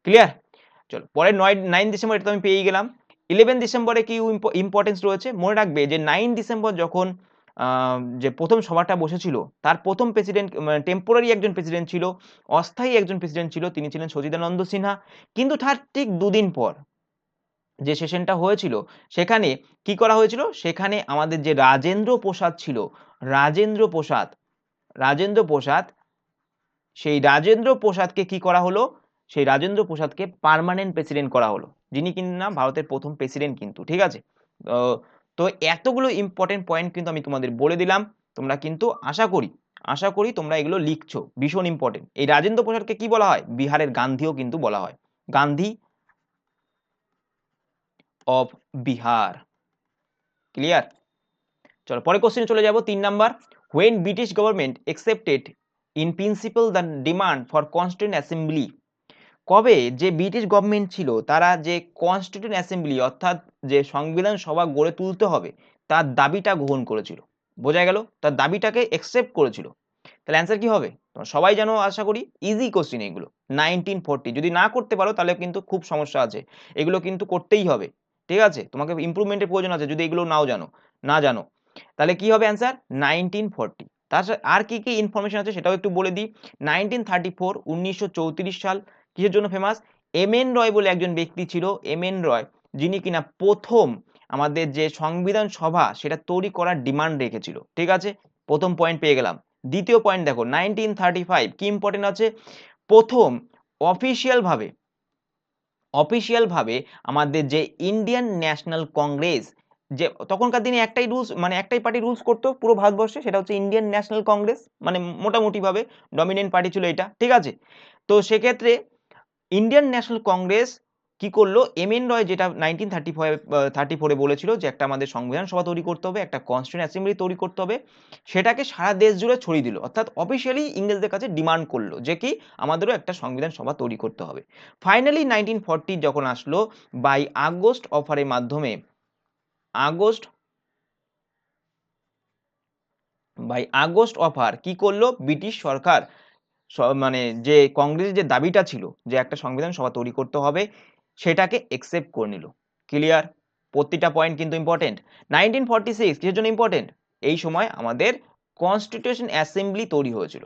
ক্লিয়ার? চলো পরে 9 ডিসেম্বর, এটা তো আমি পেয়েই গেলাম। 11 ডিসেম্বরে কি ইম্পর্টেন্স রয়েছে? মনে রাখবে যে 9 ডিসেম্বর যখন যে প্রথম সভাটা বসেছিল তার প্রথম প্রেসিডেন্ট টেম্পোরারি একজন প্রেসিডেন্ট ছিল, অস্থায়ী একজন প্রেসিডেন্ট ছিল, তিনি ছিলেন সচিদানন্দ সিনহা। কিন্তু তার ঠিক দুদিন পর যে সেশনটা হয়েছিল সেখানে কি করা হয়েছিল? সেখানে আমাদের যে রাজেন্দ্র প্রসাদ ছিল, রাজেন্দ্র প্রসাদ রাজেন্দ্র প্রসাদ সেই রাজেন্দ্র প্রসাদকে কি করা হলো? সেই রাজেন্দ্র প্রসাদকে পার্মানেন্ট প্রেসিডেন্ট করা হলো, যিনি কিনা ভারতের প্রথম প্রেসিডেন্ট কিন্তু। ঠিক আছে, তো এতগুলো ইম্পর্টেন্ট পয়েন্ট কিন্তু আমি তোমাদের বলে দিলাম। তোমরা কিন্তু আশা করি তোমরা এগুলো লিখছো, ভীষণ ইম্পর্টেন্ট। এই রাজেন্দ্র প্রসাদকে কি বলা হয়? বিহারের গান্ধীও কিন্তু বলা হয়, গান্ধী অফ বিহার। ক্লিয়ার? চলো পরে কোশ্চেনে চলে যাব। 3 number, when British government accepted in principal the demand for constituent assembly. কবে যে ব্রিটিশ গভর্নমেন্ট ছিল তারা যে কনস্টিটিউয়েন্ট অ্যাসেম্বলি অর্থাৎ যে সংবিধান সভা গড়ে তুলতে হবে তার দাবিটা গ্রহণ করেছিল। বোঝা গেল? তার দাবিটাকে একসেপ্ট করেছিল। তাহলে অ্যান্সার কি হবে? তোমরা সবাই জানো আশা করি, ইজি কোশ্চেন এগুলো। 1940 যদি না করতে পারো তাহলে কিন্তু খুব সমস্যা আছে। এগুলো কিন্তু করতেই হবে। ঠিক আছে? তোমাকে ইমপ্রুভমেন্টের প্রয়োজন আছে যদি এগুলো না জানো। তাহলে কি হবে অ্যান্সার? 1940। তার সাথে আর কি ইনফরমেশন আছে সেটাও একটু বলে দিই। 1934 1934 সাল কিসের জন্য ফেমাস? এম.এন. রয় বলে একজন ব্যক্তি ছিল, এম.এন. রয়, যিনি কিনা প্রথম আমাদের যে সংবিধান সভা সেটা তৈরি করার ডিমান্ড রেখেছিল। ঠিক আছে? প্রথম পয়েন্ট পেয়ে গেলাম। দ্বিতীয় পয়েন্ট দেখো 1935 কি ইম্পর্টেন্ট আছে? প্রথম অফিসিয়াল ভাবে আমাদের যে ইন্ডিয়ান ন্যাশনাল কংগ্রেস, যে তখনকার দিনে একটাই রুলস, মানে একটাই পার্টি রুলস করতো পুরো ভারতবর্ষে, সেটা হচ্ছে ইন্ডিয়ান ন্যাশনাল কংগ্রেস, মানে মোটামুটি ভাবে ডমিনেন্ট পার্টি ছিল এটা। ঠিক আছে? তো সেক্ষেত্রে ইন্ডিয়ান ন্যাশনাল কংগ্রেস কি করলো? এম.এন. রয় যেটা 1934 বলেছিল যে একটা আমাদের সংবিধান সভা তৈরি করতে হবে, একটা কনস্টিটিউয়েন্ট অ্যাসেম্বলি তৈরি করতে হবে, সেটাকে সারা দেশ জুড়ে ছড়িয়ে দিল। অর্থাৎ অফিসিয়ালি ইংরেজদের কাছে ডিমান্ড করলো যে কি আমাদেরও একটা সংবিধান সভা তৈরি করতে হবে। ফাইনালি 1940 যখন আসলো, বাই আগস্ট অফারের মাধ্যমে, আগস্ট আগস্ট অফার কি করলো ব্রিটিশ সরকার? মানে যে কংগ্রেসের যে দাবিটা ছিল যে একটা সংবিধান সভা তৈরি করতে হবে, সেটাকে একসেপ্ট করে নিল। ক্লিয়ার? প্রতিটা পয়েন্ট কিন্তু ইম্পর্টেন্ট। 1946 কিসের জন্য ইম্পর্টেন্ট? এই সময় আমাদের কনস্টিটিউশন অ্যাসেম্বলি তৈরি হয়েছিল।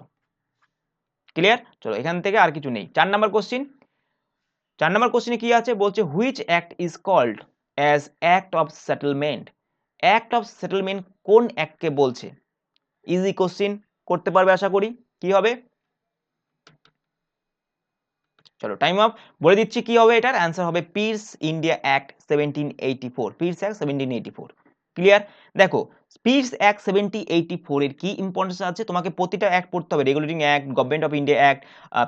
ক্লিয়ার? চলো এখান থেকে আর কিছু নেই। 4 নম্বর কোশ্চেনে কি আছে বলছে, which act is called as act of settlement? Act of settlement কোন অ্যাক্টকে বলছে? ইজি কোশ্চেন, করতে পারবে আশা করি। কি হবে? চলো টাইম আপ। বলে দিচ্ছি কি হবে, এটার অ্যান্সার হবে piece India act 1784। Piece act 1784। Clear? দেখো, পিস অ্যাক্ট 1784 এর কি ইম্পর্টেন্স আছে, তোমাকে প্রতিটা অ্যাক্ট পড়তে হবে। Regulating act, government of India act,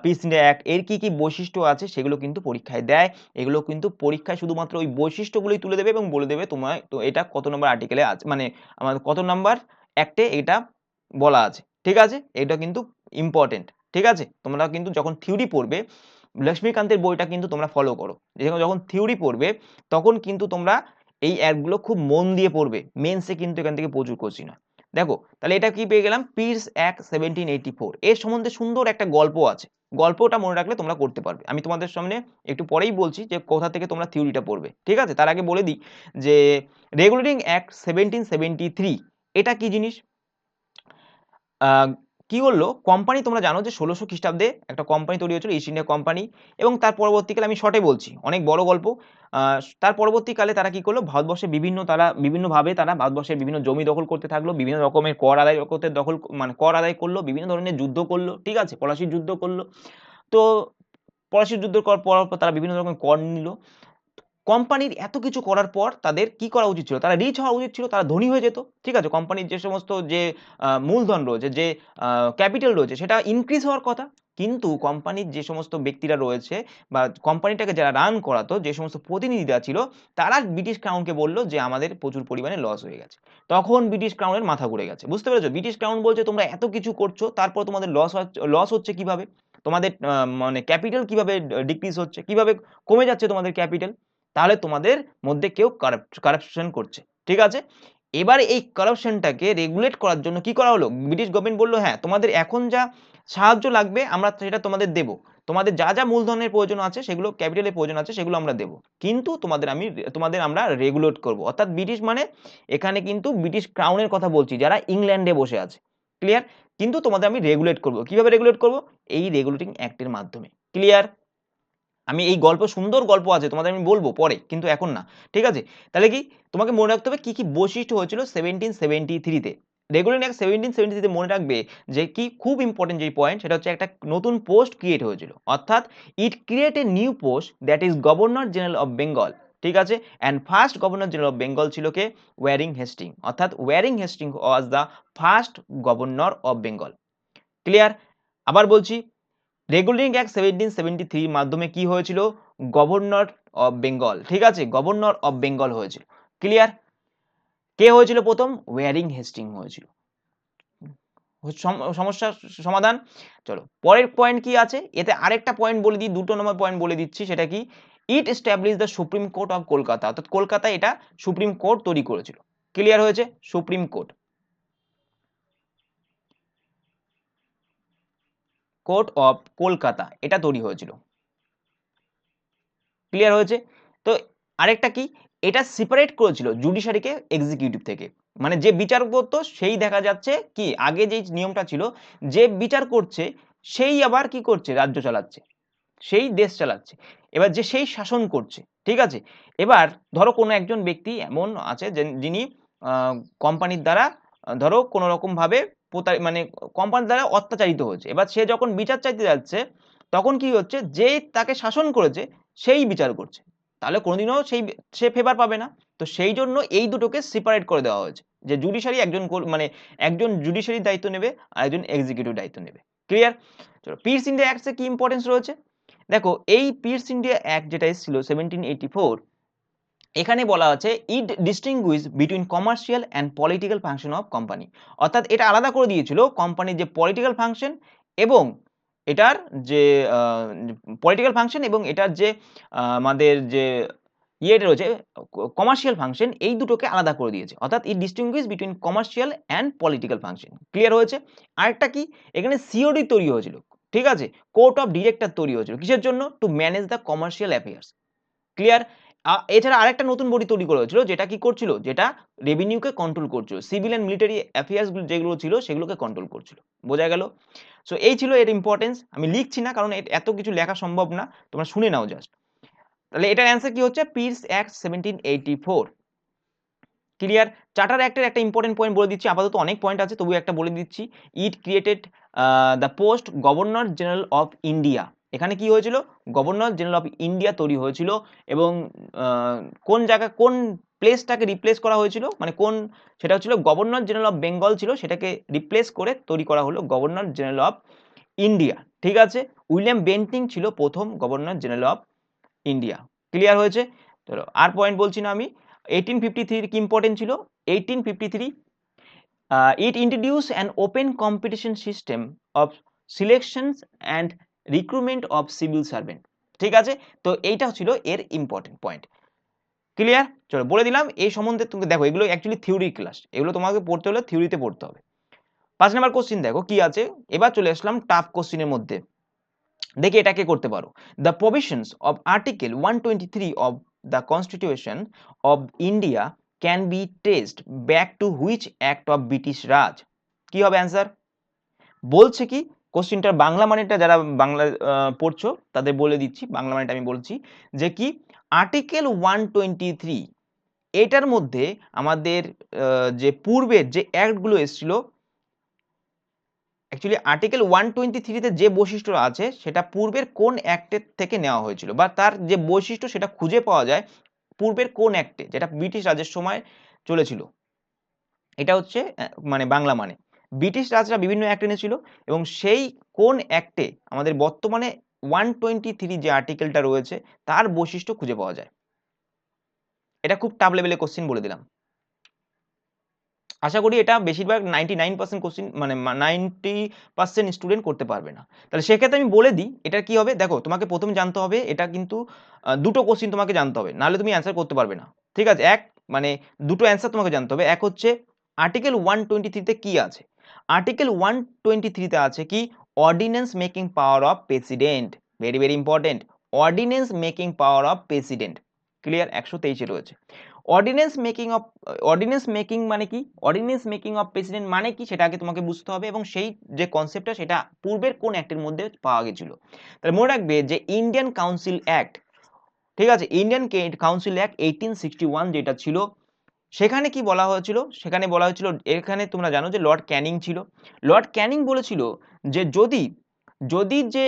piece India act, এর কি কি বৈশিষ্ট্য আছে সেগুলো কিন্তু পরীক্ষায় দেয়। এগুলো কিন্তু পরীক্ষায় শুধুমাত্র ওই বৈশিষ্ট্যগুলোই তুলে দেবে এবং বলে দেবে তোমার তো এটা কত নম্বর আর্টিকেলে আছে, মানে আমাদের কত নাম্বার অ্যাক্টে এটা বলা আছে। ঠিক আছে? এটা কিন্তু ইম্পর্টেন্ট। ঠিক আছে? তোমরা কিন্তু যখন থিওরি পড়বে, লক্ষ্মীকান্তের বইটা কিন্তু তোমরা ফলো করো। যখন থিওরি পড়বে তখন কিন্তু তোমরা এই অ্যাডগুলো খুব মন দিয়ে পড়বে। মেন্সে কিন্তু এখান থেকে প্রচুর কোশ্চিন হয়। দেখো, তাহলে এটা কি পেয়ে গেলাম? Piece act 1784। এর সম্বন্ধে সুন্দর একটা গল্প আছে। গল্পটা মনে রাখলে তোমরা করতে পারবে। আমি তোমাদের সামনে একটু পরেই বলছি যে কোথা থেকে তোমরা থিওরিটা পড়বে। ঠিক আছে? তার আগে বলে দিই যে রেগুলেটিং অ্যাক্ট 1773 এটা কি জিনিস? আহ, কি করলো কোম্পানি, তোমরা জানো যে 1600 খ্রিস্টাব্দে একটা কোম্পানি তৈরি হয়েছিল, ইস্ট ইন্ডিয়া কোম্পানি, এবং তার পরবর্তীকালে, আমি শর্টে বলছি, অনেক বড় গল্প। তার পরবর্তীকালে তারা কি করলো, তারা বিভিন্নভাবে তারা ভারতবর্ষের বিভিন্ন জমি দখল করতে থাকলো, বিভিন্ন রকমের কর আদায় করতে মানে কর আদায় করলো, বিভিন্ন ধরনের যুদ্ধ করলো। ঠিক আছে? পলাশির যুদ্ধ করলো। তো পলাশির যুদ্ধ করার পর তারা বিভিন্ন রকমের কর নিল। কোম্পানির এত কিছু করার পর তাদের কি করা উচিত ছিল? তারা রিচ হওয়া উচিত ছিল, তারা ধনী হয়ে যেত। ঠিক আছে? কোম্পানির যে সমস্ত যে মূলধন রয়েছে, যে ক্যাপিটাল রয়েছে, সেটা ইনক্রিজ হওয়ার কথা। কিন্তু কোম্পানির যে সমস্ত ব্যক্তিরা রয়েছে বা কোম্পানিটাকে যারা রান করাতো, যে সমস্ত প্রতিনিধিরা ছিল, তারা ব্রিটিশ ক্রাউনকে বললো যে আমাদের প্রচুর পরিমাণে লস হয়ে গেছে। তখন ব্রিটিশ ক্রাউনের মাথা ঘুরে গেছে। বুঝতে পেরেছো? ব্রিটিশ ক্রাউন বলছে তোমরা এত কিছু করছো, তারপর তোমাদের লস হচ্ছে কিভাবে? তোমাদের মানে ক্যাপিটাল কিভাবে ডিক্রিজ হচ্ছে, কিভাবে কমে যাচ্ছে তোমাদের ক্যাপিটাল? তাহলে তোমাদের মধ্যে কেউ কারাপশন করছে। ঠিক আছে? এবার এই কারাপশনটাকে রেগুলেট করার জন্য কি করা হলো? ব্রিটিশ গভর্নমেন্ট বললো হ্যাঁ, তোমাদের এখন যা সাহায্য লাগবে আমরা সেটা তোমাদের দেব, তোমাদের যা যা মূলধনের প্রয়োজন আছে, সেগুলো ক্যাপিটালের প্রয়োজন আছে, সেগুলো আমরা দেব, কিন্তু তোমাদের আমরা রেগুলেট করব। অর্থাৎ ব্রিটিশ মানে এখানে কিন্তু ব্রিটিশ ক্রাউনের কথা বলছি, যারা ইংল্যান্ডে বসে আছে। ক্লিয়ার? কিন্তু তোমাদের আমি রেগুলেট করব। কিভাবে রেগুলেট করব? এই রেগুলেটিং অ্যাক্টের মাধ্যমে। ক্লিয়ার? আমি এই সুন্দর গল্প আছে, তোমাদের আমি বলবো পরে, কিন্তু এখন না। ঠিক আছে? তাহলে কি তোমাকে মনে রাখতে হবে কি কি বৈশিষ্ট্য হয়েছিল 1773 তে। রেগুলেটিং অ্যাক্ট 1773 মনে রাখবে যে কি খুব ইম্পর্টেন্ট যে পয়েন্ট, সেটা হচ্ছে একটা নতুন পোস্ট ক্রিয়েট হয়েছিল। অর্থাৎ it create a new post that is governor general of Bengal. ঠিক আছে? And first governor general of Bengal ছিল কে? Warren Hastings. অর্থাৎ Warren Hastings was the first governor of Bengal. Clear? আবার বলছি, রেগুলেটিং অ্যাক্ট 1773 মাধ্যমে কি হয়েছিল? Governor of Bengal. ঠিক আছে? গভর্নর অফ বেঙ্গল হয়েছিল। ক্লিয়ার? কে হয়েছিল প্রথম? ওয়ারিং হেস্টিং হয়েছিল। সমস্যার সমাধান। চলো পরের পয়েন্ট কি আছে, এতে আরেকটা পয়েন্ট বলে দিই, 2 নম্বর পয়েন্ট বলে দিচ্ছি। সেটা কি? It establish the supreme court of Kolkata. অর্থাৎ কলকাতায় এটা সুপ্রিম কোর্ট তৈরি করেছিল। ক্লিয়ার হয়েছে? Supreme court. Court of Kolkata এটা তৈরি হয়েছিল। ক্লিয়ার হয়েছে? তো আরেকটা কি, এটা সেপারেট করেছিল জুডিশিয়ারিকে এক্সিকিউটিভ থেকে, মানে যে বিচার করতো সেই দেখা যাচ্ছে কি আগে যেই নিয়মটা ছিল যে বিচার করছে সেই আবার কি করছে, রাজ্য চালাচ্ছে, সেই দেশ চালাচ্ছে, এবার যে সেই শাসন করছে, ঠিক আছে। এবার ধরো কোনো একজন ব্যক্তি এমন আছে যিনি কোম্পানির দ্বারা ধরো কোনো রকম ভাবে মানে কোম্পানির দ্বারা অত্যাচারিত হয়েছে, এবার সে যখন বিচার চাইতে যাচ্ছে তখন কি হচ্ছে, যে তাকে শাসন করেছে সেই বিচার করছে, তাহলে কোনোদিনও সে ফেভার পাবে না। তো সেই জন্য এই দুটোকে সেপারেট করে দেওয়া হয়েছে, যে জুডিশিয়ারি মানে একজন জুডিশিয়ারির দায়িত্ব নেবে আর একজন এক্সিকিউটিভ দায়িত্ব নেবে। ক্লিয়ার? চলো, পিস ইন্ডিয়া অ্যাক্টসে কি ইম্পর্টেন্স রয়েছে দেখো। এই পিস ইন্ডিয়া অ্যাক্ট যেটা এসেছিল 1784, এখানে বলা আছে it distinguish between commercial and political function of company, অর্থাৎ এটা আলাদা করে দিয়েছিল কোম্পানির যে পলিটিক্যাল ফাংশন এবং এটার যে পলিটিক্যাল ফাংশন এবং এটার যে আমাদের যে ইয়েটা রয়েছে কমার্শিয়াল ফাংশন, এই দুটোকে আলাদা করে দিয়েছে, অর্থাৎ it distinguish between commercial and political function. Clear হয়েছে? আরেকটা কি, এখানে সিওডি তৈরি হয়েছিল, ঠিক আছে, কোর্ট অফ ডিরেক্টর তৈরি হয়েছিল, কিসের জন্য? To manage the commercial affairs. Clear? এছাড়া আরেকটা নতুন বডি তৈরি করা হয়েছিল, যেটা কি করছিল, যেটা রেভিনিউকে কন্ট্রোল করছিল, সিভিল অ্যান্ড মিলিটারি অ্যাফেয়ার্স যেগুলো ছিল সেগুলোকে কন্ট্রোল করছিল। বোঝা গেল? সো এই ছিল এর ইম্পর্টেন্স। আমি লিখছি না কারণ এত কিছু লেখা সম্ভব না, তোমরা শুনে নাও জাস্ট। তাহলে এটার অ্যান্সার কি হচ্ছে, পিস অ্যাক্ট 1784। ক্লিয়ার? চার্টার অ্যাক্টের একটা ইম্পর্টেন্ট পয়েন্ট বলে দিচ্ছি, আপাতত অনেক পয়েন্ট আছে তবু একটা বলে দিচ্ছি। It created the post governor general of India. এখানে কি হয়েছিল, গভর্নর জেনারেল অফ ইন্ডিয়া তৈরি হয়েছিল এবং কোন জায়গায় কোন প্লেসটাকে রিপ্লেস করা হয়েছিল, মানে কোন, সেটা হচ্ছিল গভর্নর জেনারেল অফ বেঙ্গল ছিল, সেটাকে রিপ্লেস করে তৈরি করা হলো গভর্নর জেনারেল অফ ইন্ডিয়া। ঠিক আছে? উইলিয়াম বেন্টিং ছিল প্রথম governor general of India. Clear হয়েছে? চলো আর পয়েন্ট বলছি না আমি। 1853 কি ইম্পর্টেন্ট ছিল, 1853 it introduced an open competition system of selections and recruitment of civil servant। ঠিক আছে? তো এইটা ছিল এর ইম্পর্টেন্ট পয়েন্ট। ক্লিয়ার? চলো বলে দিলাম এই সম্বন্ধে। তুমি দেখো এগুলো অ্যাকচুয়ালি থিওরি ক্লাস, এগুলো তোমাকে পড়তে হলে থিওরিতে পড়তে হবে। 5 নাম্বার কোশ্চিন দেখো কি আছে। এবার চলে আসলাম টাফ কোশ্চিনের মধ্যে, দেখি এটা কে করতে পারো। The provisions of article 123 of the constitution of India can be traced back to which act of British Raj? কি হবে অ্যান্সার? বলছে কি, কোশ্চিনটার বাংলা মানেটা যারা বাংলা পড়ছো তাদের বলে দিচ্ছি, বাংলা মানেটা আমি বলছি যে কি, আর্টিকেল 123 এটার মধ্যে আমাদের যে পূর্বের যে অ্যাক্টগুলো এসেছিল, অ্যাকচুয়ালি আর্টিকেল 123 যে বৈশিষ্ট্য আছে সেটা পূর্বের কোন অ্যাক্টের থেকে নেওয়া হয়েছিল, বা তার যে বৈশিষ্ট্য সেটা খুঁজে পাওয়া যায় পূর্বের কোন অ্যাক্টে, যেটা ব্রিটিশ রাজের সময় চলেছিল। এটা হচ্ছে মানে বাংলা মানে ব্রিটিশ রাজরা বিভিন্ন অ্যাক্ট এনেছিল এবং সেই কোন অ্যাক্টে আমাদের বর্তমানে 123 যে আর্টিকেলটা রয়েছে তার বৈশিষ্ট্য খুঁজে পাওয়া যায়। এটা খুব টাফ লেভেলের কোশ্চিন বলে দিলাম। আশা করি এটা বেশিরভাগ 99% কোশ্চিন মানে 90% স্টুডেন্ট করতে পারবে না। তাহলে সেক্ষেত্রে আমি বলে দিই এটা কি হবে। দেখো তোমাকে প্রথম জানতে হবে, এটা কিন্তু দুটো কোশ্চিন তোমাকে জানতে হবে, নাহলে তুমি অ্যান্সার করতে পারবে না। ঠিক আছে? এক মানে দুটো অ্যান্সার তোমাকে জানতে হবে। এক হচ্ছে আর্টিকেল 123 তে কি আছে। আর্টিকেল 123 তে আছে কি, ordinance making power of president. Very very important, ordinance making power of president. Clear? 123 রয়েছে। অর্ডিন্যান্স মেকিং মানে কি, অর্ডিন্যান্স মেকিং অফ প্রেসিডেন্ট মানে কি সেটা আগে তোমাকে বুঝতে হবে, এবং সেই যে কনসেপ্টটা সেটা পূর্বের কোন অ্যাক্টের মধ্যে পাওয়া গেছিল। তাহলে মনে রাখবে যে ইন্ডিয়ান কাউন্সিল অ্যাক্ট, ঠিক আছে, ইন্ডিয়ান কাউন্সিল অ্যাক্ট 1861 যেটা ছিল, সেখানে কি বলা হয়েছিল, সেখানে বলা হয়েছিল, এখানে তোমরা জানো যে লর্ড ক্যানিং ছিল। লর্ড ক্যানিং বলেছিল যে যদি যদি যে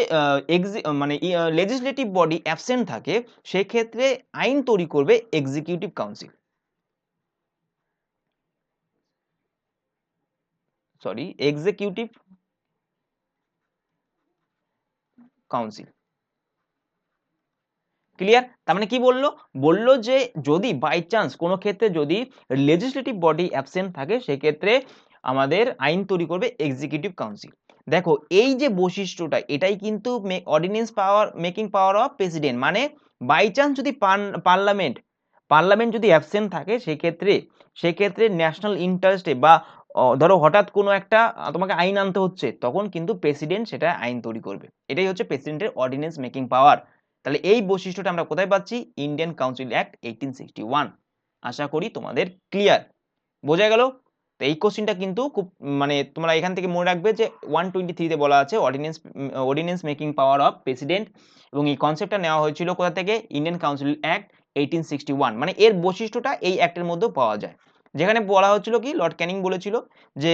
মানে লেজিসলেটিভ বডি অ্যাবসেন্ট থাকে সেক্ষেত্রে আইন তৈরি করবে executive council, sorry executive council. Clear? তার মানে কি বললো, বললো যে যদি বাই চান্স কোনো ক্ষেত্রে যদি লেজিসলেটিভ বডি অ্যাবসেন্ট থাকে সেক্ষেত্রে আমাদের আইন তৈরি করবে এক্সিকিউটিভ কাউন্সিল। দেখো এই যে বৈশিষ্ট্যটা এটাই কিন্তু ordinance power making power of president, মানে বাই চান্স যদি পার্লামেন্ট যদি অ্যাবসেন্ট থাকে সেক্ষেত্রে ন্যাশনাল ইন্টারেস্টে বা ধরো হঠাৎ কোনো একটা তোমাকে আইন আনতে হচ্ছে, তখন কিন্তু প্রেসিডেন্ট সেটা আইন তৈরি করবে। এটাই হচ্ছে প্রেসিডেন্টের অর্ডিন্যান্স মেকিং পাওয়ার। তাহলে এই বৈশিষ্ট্যটা আমরা কোথায় পাচ্ছি? Indian council act 1861। আশা করি তোমাদের ক্লিয়ার, বোঝা গেল? তো এই কোশ্চেনটা কিন্তু খুব মানে তোমরা এখান থেকে মনে রাখবে যে 123 তে বলা আছে ordinance making power of president, এবং এই কনসেপ্টটা নেওয়া হয়েছিল কোথা থেকে? Indian council act 1861। মানে এর বৈশিষ্ট্যটা এই অ্যাক্টের মধ্যেও পাওয়া যায়, যেখানে বলা হচ্ছিল কি, লর্ড ক্যানিং বলেছিল যে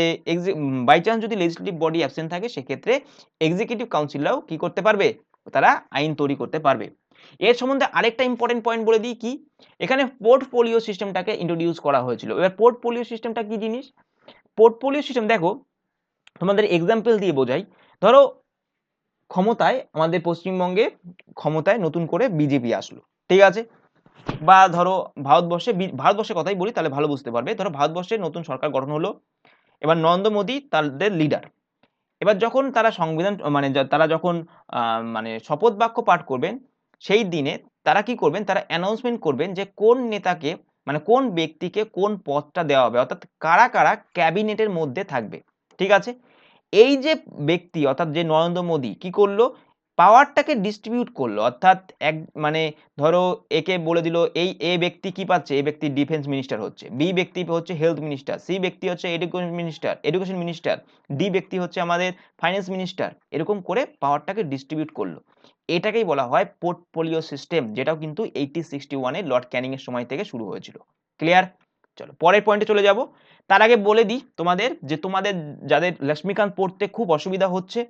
বাই চান্স যদি লেজিসলেটিভ বডি অ্যাবসেন্ট থাকে, সেক্ষেত্রে এক্সিকিউটিভ কাউন্সিলরাও কি করতে পারবে? তারা আইন তৈরি করতে পারবে। এর সম্বন্ধে আরেকটা ইম্পর্টেন্ট পয়েন্ট বলে দিই, কি এখানে পোর্টফোলিও সিস্টেমটাকে ইন্ট্রোডিউস করা হয়েছিল। এবার পোর্টফোলিও সিস্টেমটা কি জিনিস? পোর্টফোলিও সিস্টেম দেখো, তোমাদের এক্সাম্পল দিয়ে বোঝাই। ধরো ক্ষমতায় আমাদের পশ্চিমবঙ্গে ক্ষমতায় নতুন করে বিজেপি আসলো, ঠিক আছে? বা ধরো ভারতবর্ষের কথাই বলি, তাহলে ভালো বুঝতে পারবে। ধরো ভারতবর্ষে নতুন সরকার গঠন হলো, এবার নরেন্দ্র মোদী তাদের লিডার। এবার যখন তারা সংবিধান মানে তারা যখন মানে শপথ বাক্য পাঠ করবেন, সেই দিনে তারা কি করবেন? তারা অ্যানাউন্সমেন্ট করবেন যে কোন নেতাকে, মানে কোন ব্যক্তিকে কোন পদটা দেওয়া হবে, অর্থাৎ কারা কারা ক্যাবিনেটের মধ্যে থাকবে, ঠিক আছে? এই যে ব্যক্তি, অর্থাৎ যে নরেন্দ্র মোদী কি করলো? পাওয়ারটাকে ডিস্ট্রিবিউট করলো, অর্থাৎ এক মানে ধরো একে বলে দিল এই এ ব্যক্তি কি পাচ্ছে, এ ব্যক্তি ডিফেন্স মিনিস্টার হচ্ছে, বি ব্যক্তি হচ্ছে হেলথ মিনিস্টার, সি ব্যক্তি হচ্ছে এডুকেশন মিনিস্টার, ডি ব্যক্তি হচ্ছে আমাদের ফাইন্যান্স মিনিস্টার, এরকম করে পাওয়ারটাকে ডিস্ট্রিবিউট করলো। এটাকেই বলা হয় পোর্টফোলিও সিস্টেম, যেটাও কিন্তু 1861 লর্ড ক্যানিং এর সময় থেকে শুরু হয়েছিল। ক্লিয়ার? চলো পরের পয়েন্টে চলে যাব। তার আগে বলে দিই তোমাদের, যে তোমাদের যাদের লক্ষ্মীকান্ত পড়তে খুব অসুবিধা হচ্ছে,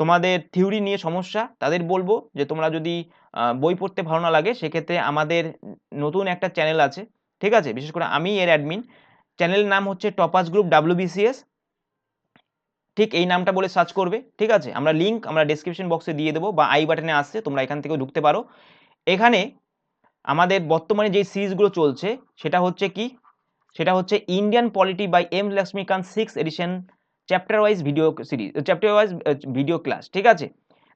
তোমাদের থিওরি নিয়ে সমস্যা, তাদের বলবো যে তোমরা যদি বই পড়তে ভালো না লাগে, সেক্ষেত্রে আমাদের নতুন একটা চ্যানেল আছে, ঠিক আছে? বিশেষ করে আমি এর অ্যাডমিন। চ্যানেলের নাম হচ্ছে টপাস গ্রুপ WBCS, ঠিক এই নামটা বলে সার্চ করবে, ঠিক আছে? আমরা লিঙ্ক ডেসক্রিপশন বক্সে দিয়ে দেবো, বা আই বাটনে আসছে, তোমরা এখান থেকেও ঢুকতে পারো। এখানে আমাদের বর্তমানে যে সিরিজগুলো চলছে, সেটা হচ্ছে কি, সেটা হচ্ছে Indian polity by M Laxmikanth 6th edition, chapter wise video series, chapter wise video class, ঠিক আছে?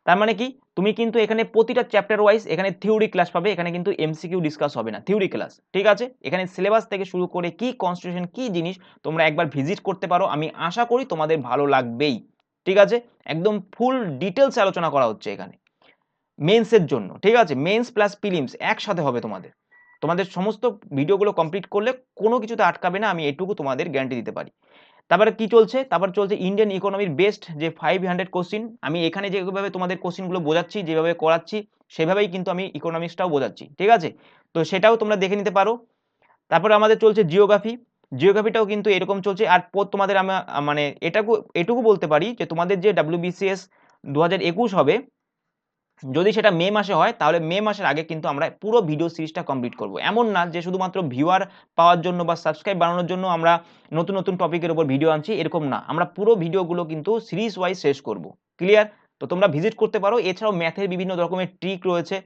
তার মানে কি, তুমি কিন্তু এখানে প্রতিটা চ্যাপ্টার ওয়াইজ এখানে থিওরি ক্লাস পাবে, এখানে কিন্তু এমসিকিউ ডিসকাস হবে না, থিওরি ক্লাস, ঠিক আছে? এখানে সিলেবাস থেকে শুরু করে কি কনস্টিটিউশন কি জিনিস, তোমরা একবার ভিজিট করতে পারো, আমি আশা করি তোমাদের ভালো লাগবেই, ঠিক আছে? একদম ফুল ডিটেলস আলোচনা করা হচ্ছে এখানে মেন্সের জন্য, ঠিক আছে? মেন্স প্লাস প্রিলিমস একসাথে হবে তোমাদের। তোমাদের সমস্ত ভিডিওগুলো কমপ্লিট করলে কোনো কিছুতে আটকাবে না, আমি এটুকু তোমাদের গ্যারান্টি দিতে পারি। তারপরে কি চলছে? তারপর চলছে ইন্ডিয়ান ইকোনমির বেস্ট যে 500 কোশ্চিন। আমি এখানে যেভাবে তোমাদের কোশ্চিনগুলো বোঝাচ্ছি, যেভাবে করাচ্ছি, সেভাবেই কিন্তু আমি ইকোনমিক্সটাও বোঝাচ্ছি, ঠিক আছে? তো সেটাও তোমরা দেখে নিতে পারো। তারপরে আমাদের চলছে জিওগ্রাফি, জিওগ্রাফিটাও কিন্তু এরকম চলছে। আর তোমাদের আমি মানে এটুকু বলতে পারি যে তোমাদের যে WBCS 2021 হবে, যদি সেটা মে মাসে হয়, তাহলে মে মাসের আগে কিন্তু আমরা পুরো ভিডিও সিরিজটা কমপ্লিট করব। এমন না যে শুধুমাত্র ভিউয়ার পাওয়ার জন্য বা সাবস্ক্রাইব বাড়ানোর জন্য আমরা নতুন নতুন টপিকের উপর ভিডিও আনছি, এরকম না। আমরা পুরো ভিডিওগুলো কিন্তু সিরিজ ওয়াইজ শেষ করব। ক্লিয়ার? তো তোমরা ভিজিট করতে পারো। এছাড়াও ম্যাথের বিভিন্ন রকমের ট্রিক রয়েছে,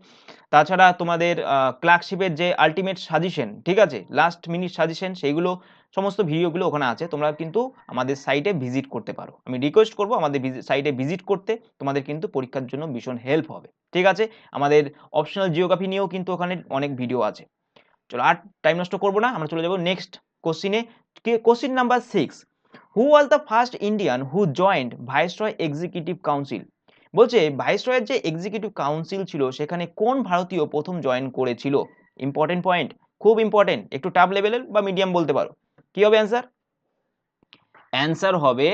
তাছাড়া তোমাদের ক্লার্কশিপের যে আলটিমেট সাজেশন, ঠিক আছে, লাস্ট মিনিট সাজেশন, সেইগুলো সমস্ত ভিডিওগুলো ওখানে আছে, তোমরা কিন্তু আমাদের সাইটে ভিজিট করতে পারো। আমি রিকোয়েস্ট করবো আমাদের সাইটে ভিজিট করতে, তোমাদের কিন্তু পরীক্ষার জন্য ভীষণ হেল্প হবে, ঠিক আছে? আমাদের অপশনাল জিওগ্রাফি নিয়েও কিন্তু ওখানে অনেক ভিডিও আছে। চলো আর টাইম নষ্ট করবো না, আমরা চলে যাবো নেক্সট কোশ্চিনে। Question number 6, who was the first Indian who joined viceroy executive council? বলছে ভাইসরয়ের যে এক্সিকিউটিভ কাউন্সিল ছিল, সেখানে কোন ভারতীয় প্রথম জয়েন করেছিল? ইম্পর্টেন্ট পয়েন্ট, খুব ইম্পর্টেন্ট, একটু টাফ লেভেলের বা মিডিয়াম বলতে পারো। কি হবে অ্যান্সার? অ্যান্সার হবে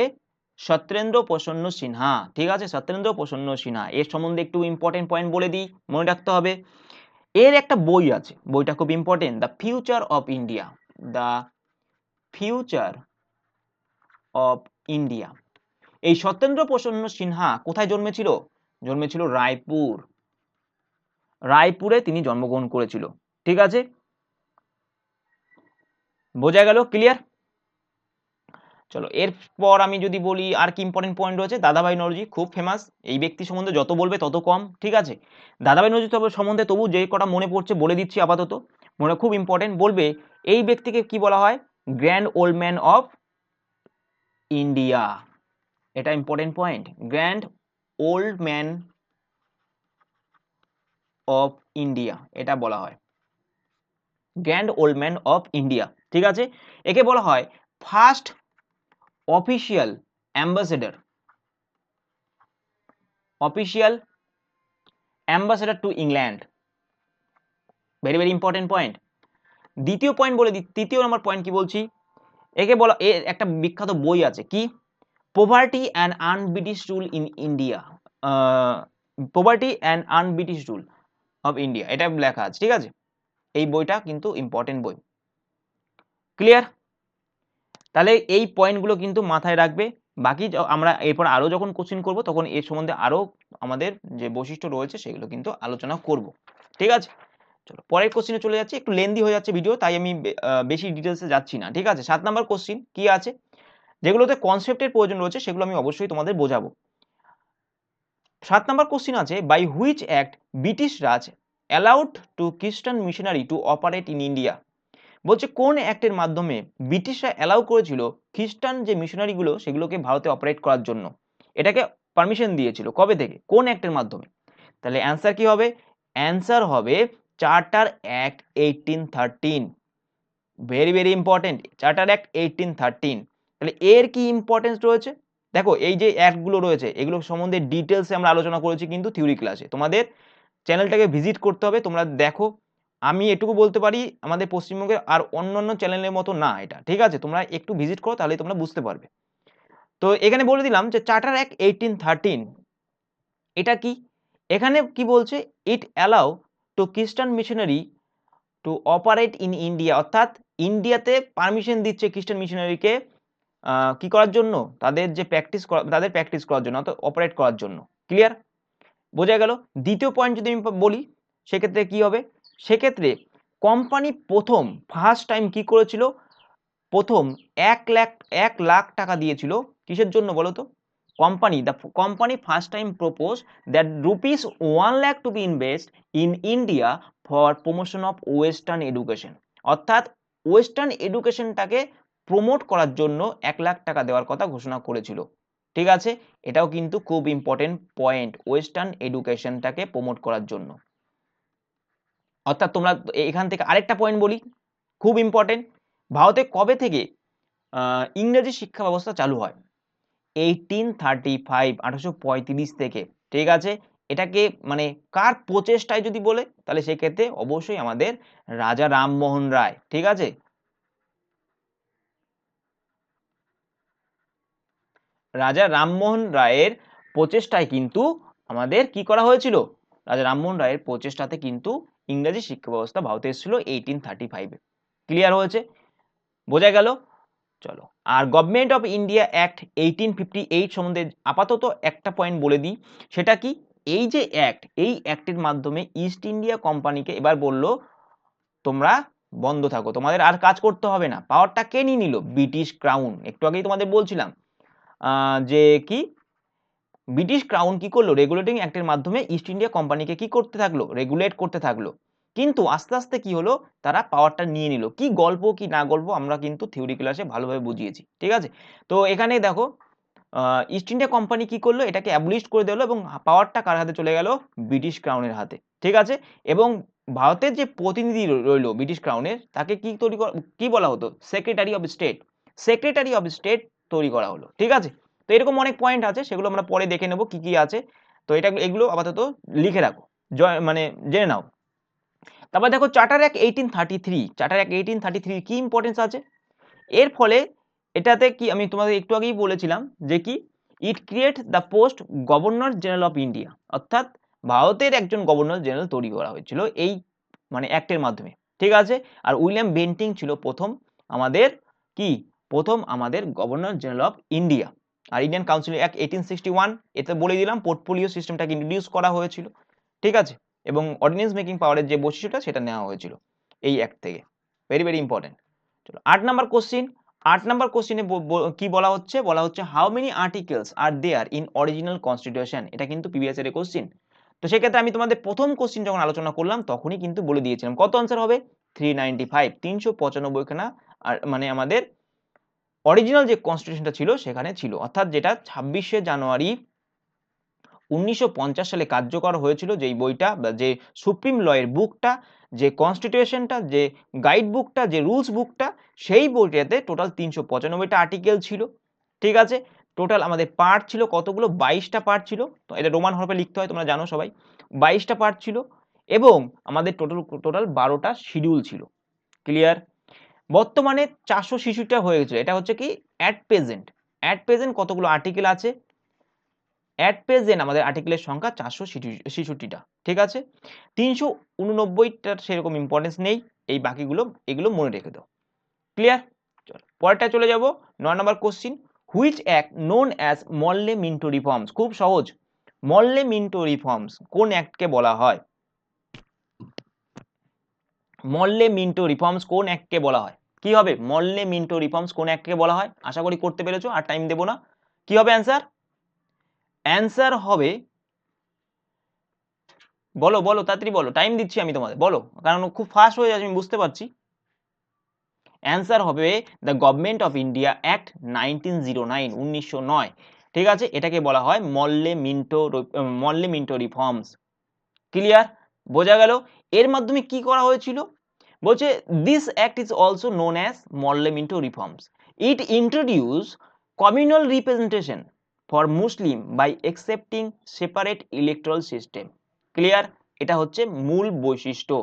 সত্যেন্দ্র প্রসন্ন সিনহা, ঠিক আছে? সত্যেন্দ্র প্রসন্ন সিনহা। এর সম্বন্ধে একটু ইম্পর্টেন্ট পয়েন্ট বলে দিই, মনে রাখতে হবে। এর একটা বই আছে, বইটা খুব important, the future of India, the future of India. এই সত্যেন্দ্র প্রসন্ন সিনহা কোথায় জন্মেছিল? জন্মেছিল রায়পুর, রায়পুরে তিনি জন্মগ্রহণ করেছিল, ঠিক আছে? বোঝা গেল? ক্লিয়ার? চলো এরপর আমি যদি বলি আর কি ইম্পর্টেন্ট পয়েন্ট রয়েছে, দাদাভাই নওরোজি খুব ফেমাস, এই ব্যক্তি সম্বন্ধে যত বলবে তত কম, ঠিক আছে? দাদাভাই নওরোজি সম্বন্ধে তবু যে কটা মনে পড়ছে বলে দিচ্ছি আপাতত, মনে খুব ইম্পর্টেন্ট। বলবে এই ব্যক্তিকে কি বলা হয়? Grand old man of India. এটা important point, grand old man of India, এটা বলা হয় grand old man of India, ঠিক আছে? একে বলা হয় first official ambassador, official ambassador to England. Very very important point. দ্বিতীয় পয়েন্ট বলে দিই, তৃতীয় নম্বর পয়েন্ট কি বলছি, একে বলা, এর একটা বিখ্যাত বই আছে কি, poverty and un-British rule in India, poverty and un-British rule of India, এটা লেখা আছে, ঠিক আছে। এই বইটা কিন্তু ইম্পর্টেন্ট বই। ক্লিয়ার? তাহলে এই পয়েন্টগুলো কিন্তু মাথায় রাখবে। বাকি আমরা এরপর আরো যখন কোশ্চেন করব তখন এর সম্বন্ধে আরো আমাদের যে বৈশিষ্ট্য রয়েছে সেগুলো কিন্তু আলোচনা করব, ঠিক আছে। চলো পরের কোশ্চেনে চলে যাচ্ছি, একটু লেন্দি হয়ে যাচ্ছে ভিডিও, তাই আমি বেশি ডিটেলসে যাচ্ছি না, ঠিক আছে। 7 নাম্বার কোশ্চেন কি আছে, যেগুলোতে কনসেপ্টের প্রয়োজন রয়েছে সেগুলো আমি অবশ্যই তোমাদের বোঝাবো। 7 নাম্বার কোশ্চেন আছে, by which act British Raj allowed to Christian missionary to operate in India. বলছে কোন অ্যাক্টের মাধ্যমে ব্রিটিশরা অ্যালাউ করেছিল খ্রিস্টান যে মিশনারিগুলো সেগুলোকে ভারতে অপারেট করার জন্য, এটাকে পারমিশন দিয়েছিল, কবে থেকে, কোন অ্যাক্টের মাধ্যমে। তাহলে অ্যান্সার কি হবে, অ্যান্সার হবে charter act 1813। Very very important, charter act 1813। তাহলে এর কি ইম্পর্টেন্স রয়েছে, দেখো এই যে অ্যাক্টগুলো রয়েছে এগুলো সম্বন্ধে ডিটেলসে আমরা আলোচনা করেছি কিন্তু থিওরি ক্লাসে। তোমাদের চ্যানেলটাকে ভিজিট করতে হবে, তোমরা দেখো। আমি এটুকু বলতে পারি আমাদের পশ্চিমবঙ্গের আর অন্যান্য চ্যানেলের মতো না এটা, ঠিক আছে। তোমরা একটু ভিজিট করো তাহলে তোমরা বুঝতে পারবে। তো এখানে বলে দিলাম যে চার্টার অ্যাক্ট 1813 এটা কি, এখানে কি বলছে, ইট allow to Christian missionary to operate in India, অর্থাৎ ইন্ডিয়াতে পারমিশন দিচ্ছে খ্রিস্টান মিশনারিকে কি করার জন্য, তাদের যে প্র্যাকটিস করার জন্য, অর্থাৎ অপারেট করার জন্য। ক্লিয়ার? বোঝা গেল। দ্বিতীয় পয়েন্ট যদি আমি বলি সেক্ষেত্রে কি হবে, সেক্ষেত্রে কোম্পানি প্রথম ফার্স্ট টাইম কি করেছিল, প্রথম 1 লাখ টাকা দিয়েছিল কিসের জন্য বলো তো, company first time propose that ₹1 lakh to be invest in India for promotion of western education, অর্থাৎ ওয়েস্টার্ন এডুকেশনটাকে প্রমোট করার জন্য 1 লাখ টাকা দেওয়ার কথা ঘোষণা করেছিল, ঠিক আছে। এটাও কিন্তু খুব ইম্পর্টেন্ট পয়েন্ট, ওয়েস্টার্ন এডুকেশনটাকে প্রমোট করার জন্য। অর্থাৎ তোমরা এখান থেকে আরেকটা পয়েন্ট বলি, খুব ইম্পর্টেন্ট, ভারতে কবে থেকে ইংরেজি শিক্ষা ব্যবস্থা চালু হয়, 1835 থেকে, ঠিক আছে। এটাকে মানে কার প্রচেষ্টায় যদি বলে তাহলে সেক্ষেত্রে অবশ্যই আমাদের রাজা রামমোহন রায়, ঠিক আছে। রাজা রামমোহন রায়ের প্রচেষ্টায় কিন্তু আমাদের কি করা হয়েছিল, রাজা রামমোহন রায়ের প্রচেষ্টাতে কিন্তু ইংরেজি শিক্ষা ব্যবস্থা ভারতে এসেছিল 1835-এ। ক্লিয়ার হয়েছে? বোঝা গেল? চলো, আর গভর্নমেন্ট অফ ইন্ডিয়া অ্যাক্ট 1858 সম্বন্ধে আপাতত একটা পয়েন্ট বলে দিই, সেটা কি, এই যে অ্যাক্ট, এই অ্যাক্টের মাধ্যমে ইস্ট ইন্ডিয়া কোম্পানিকে এবার বলল তোমরা বন্ধ থাকো, তোমাদের আর কাজ করতে হবে না। পাওয়ারটা কে নিয়ে নিল, ব্রিটিশ ক্রাউন। একটু আগেই তোমাদের বলছিলাম যে কি, ব্রিটিশ ক্রাউন কি করলো, রেগুলেটিং অ্যাক্টের মাধ্যমে ইস্ট ইন্ডিয়া কোম্পানিকে কি করতে থাকলো, রেগুলেট করতে থাকলো। কিন্তু আস্তে আস্তে কি হলো, তারা পাওয়ারটা নিয়ে নিল। কি গল্প কি না গল্প আমরা কিন্তু থিওরি ক্লাসে ভালোভাবে বুঝিয়েছি, ঠিক আছে। তো এখানে দেখো ইস্ট ইন্ডিয়া কোম্পানি কি করলো, এটাকে অ্যাবলিশ করে দিল এবং পাওয়ারটা কার হাতে চলে গেল, ব্রিটিশ ক্রাউনের হাতে, ঠিক আছে। এবং ভারতের যে প্রতিনিধি রইল ব্রিটিশ ক্রাউনের, তাকে কি তৈরি কি বলা হতো, secretary of state, secretary of state তৈরি করা হলো, ঠিক আছে। তো এরকম অনেক পয়েন্ট আছে, সেগুলো আমরা পরে দেখে নেব কি কি আছে। তো এগুলো আপাতত লিখে রাখো, মানে জেনে নাও। তারপর দেখো চার্টার অ্যাক্ট 1833, চার্টার অ্যাক্ট 1833 কি ইম্পর্টেন্স আছে, এর ফলে এটাতে কি আমি তোমাদের একটু আগেই বলেছিলাম যে কি, ইট create the post governor general of India, অর্থাৎ ভারতের একজন গভর্নর জেনারেল তৈরি করা হয়েছিল এই মানে অ্যাক্টের মাধ্যমে, ঠিক আছে। আর উইলিয়াম বেন্টিং ছিল প্রথম আমাদের কি, প্রথম আমাদের গভর্নর জেনারেল অফ ইন্ডিয়া। আর ইন্ডিয়ান কাউন্সিল অ্যাক্ট 1861, এতে বলে দিলাম পোর্টফোলিও সিস্টেমটাকে ইন্ট্রোডিউস করা হয়েছিল, ঠিক আছে। এবং অর্ডিন্যান্স মেকিং পাওয়ারের যে বৈশিষ্ট্যটা সেটা নেওয়া হয়েছিল এই অ্যাক্ট থেকে। Very very important. চলো 8 নাম্বার কোশ্চিন, 8 নাম্বার কোশ্চিনে কি বলা হচ্ছে how many articles are there in original constitution. এটা কিন্তু প্রিভিয়াস ইয়ারের কোশ্চিন। তো সেক্ষেত্রে আমি তোমাদের প্রথম কোশ্চিন যখন আলোচনা করলাম তখনই কিন্তু বলে দিয়েছিলাম কত আনসার হবে, 395, 395 খানা। আর মানে আমাদের অরিজিনাল যে কনস্টিটিউশনটা ছিল সেখানে ছিল, অর্থাৎ যেটা 26শে জানুয়ারি 1950 সালে কার্যকর হয়েছিল, যেই বইটা বা যে সুপ্রিম লয়ের বুকটা, যে কনস্টিটিউশনটা, যে গাইড বুকটা, যে রুলস বুকটা, সেই বইটাতে টোটাল 395টা আর্টিকেল ছিল, ঠিক আছে, টোটাল আমাদের পার্ট ছিল কতগুলো, 22টা পার্ট ছিল। তো এটা রোমান হরফে লিখতে হয়, তোমরা জানো সবাই। 22টা পার্ট ছিল এবং আমাদের টোটাল 12টা শিডিউল ছিল। ক্লিয়ার? বর্তমানে 466টা হয়ে গেছে। এটা হচ্ছে কি অ্যাট প্রেজেন্ট কতগুলো আর্টিকেল আছে? অ্যাট প্রেজেন্ট আমাদের আর্টিকেলের সংখ্যা 466টা। ঠিক আছে, 389টার সেরকম ইম্পর্টেন্স নেই, এই বাকিগুলো এগুলো মনে রেখে দাও। ক্লিয়ার? চলো পরেরটা চলে যাব। 9 নম্বর question, which act known as Morley Minto reforms? খুব সহজ, মরলে মিন্টো রিফর্মস কোন অ্যাক্টকে বলা হয়? মরলে মিন্টো রিফর্মস কোন অ্যাক্টকে বলা হয়? কি হবে? মরলে মিন্টো রিফর্মস কোন অ্যাক্টকে বলা হয়? আশা করি করতে পেরেছো, আর টাইম দেব না। কি হবে অ্যান্সার? অ্যান্সার হবে, বলো বলো তাড়াতাড়ি বলো, টাইম দিচ্ছি আমি তোমাদের, বলো, কারণ খুব ফাস্ট হয়ে যাচ্ছে আমি বুঝতে পারছি। অ্যান্সার হবে the government of India act 1909, 1909। ঠিক আছে, এটাকে বলা হয় মরলে মিন্টো রিফর্মস। ক্লিয়ার? বোঝা গেল? এর মাধ্যমে কি করা হয়েছিল? বলছে this act is also known as Morley Minto reforms. It introduce communal representation for Muslim by accepting separate electoral system. Clear? এটা হচ্ছে মূল বৈশিষ্ট্য।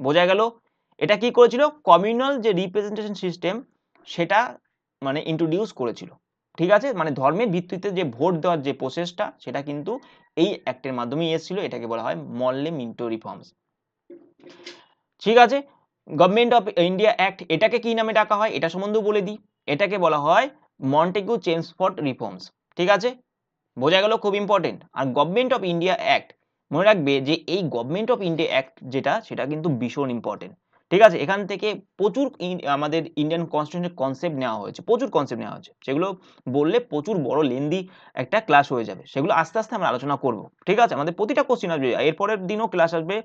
বোঝা গেল? এটা কি করেছিল? কমিউনাল যে রিপ্রেজেন্টেশন সিস্টেম সেটা মানে ইন্ট্রোডিউস করেছিল। ঠিক আছে, মানে ধর্মের ভিত্তিতে যে ভোট দেওয়ার যে প্রসেসটা সেটা কিন্তু এই অ্যাক্টের মাধ্যমেই এসেছিল। এটাকে বলা হয় মরলে মিন্টো রিফর্মস। ঠিক আছে, গভর্নমেন্ট অফ ইন্ডিয়া অ্যাক্ট এটাকে কি নামে ডাকা হয় এটা সম্বন্ধেও বলে দিই। এটাকে বলা হয় মন্টেগু চেমসফোর্ড রিফর্মস। ঠিক আছে, বোঝা গেল? খুব ইম্পর্টেন্ট। আর গভর্নমেন্ট অফ ইন্ডিয়া অ্যাক্ট মনে রাখবে যে এই গভর্নমেন্ট অফ ইন্ডিয়া অ্যাক্ট যেটা সেটা কিন্তু ভীষণ ইম্পর্টেন্ট। ঠিক আছে, এখান থেকে প্রচুর আমাদের ইন্ডিয়ান কনস্টিটিউশনের কনসেপ্ট নেওয়া হয়েছে, প্রচুর কনসেপ্ট নেওয়া হয়েছে, সেগুলো বললে প্রচুর বড় লেন্দি একটা ক্লাস হয়ে যাবে, সেগুলো আস্তে আস্তে আমরা আলোচনা করব। ঠিক আছে, আমাদের প্রতিটা কোশ্চিন আসবে, এরপরের দিনও ক্লাস আসবে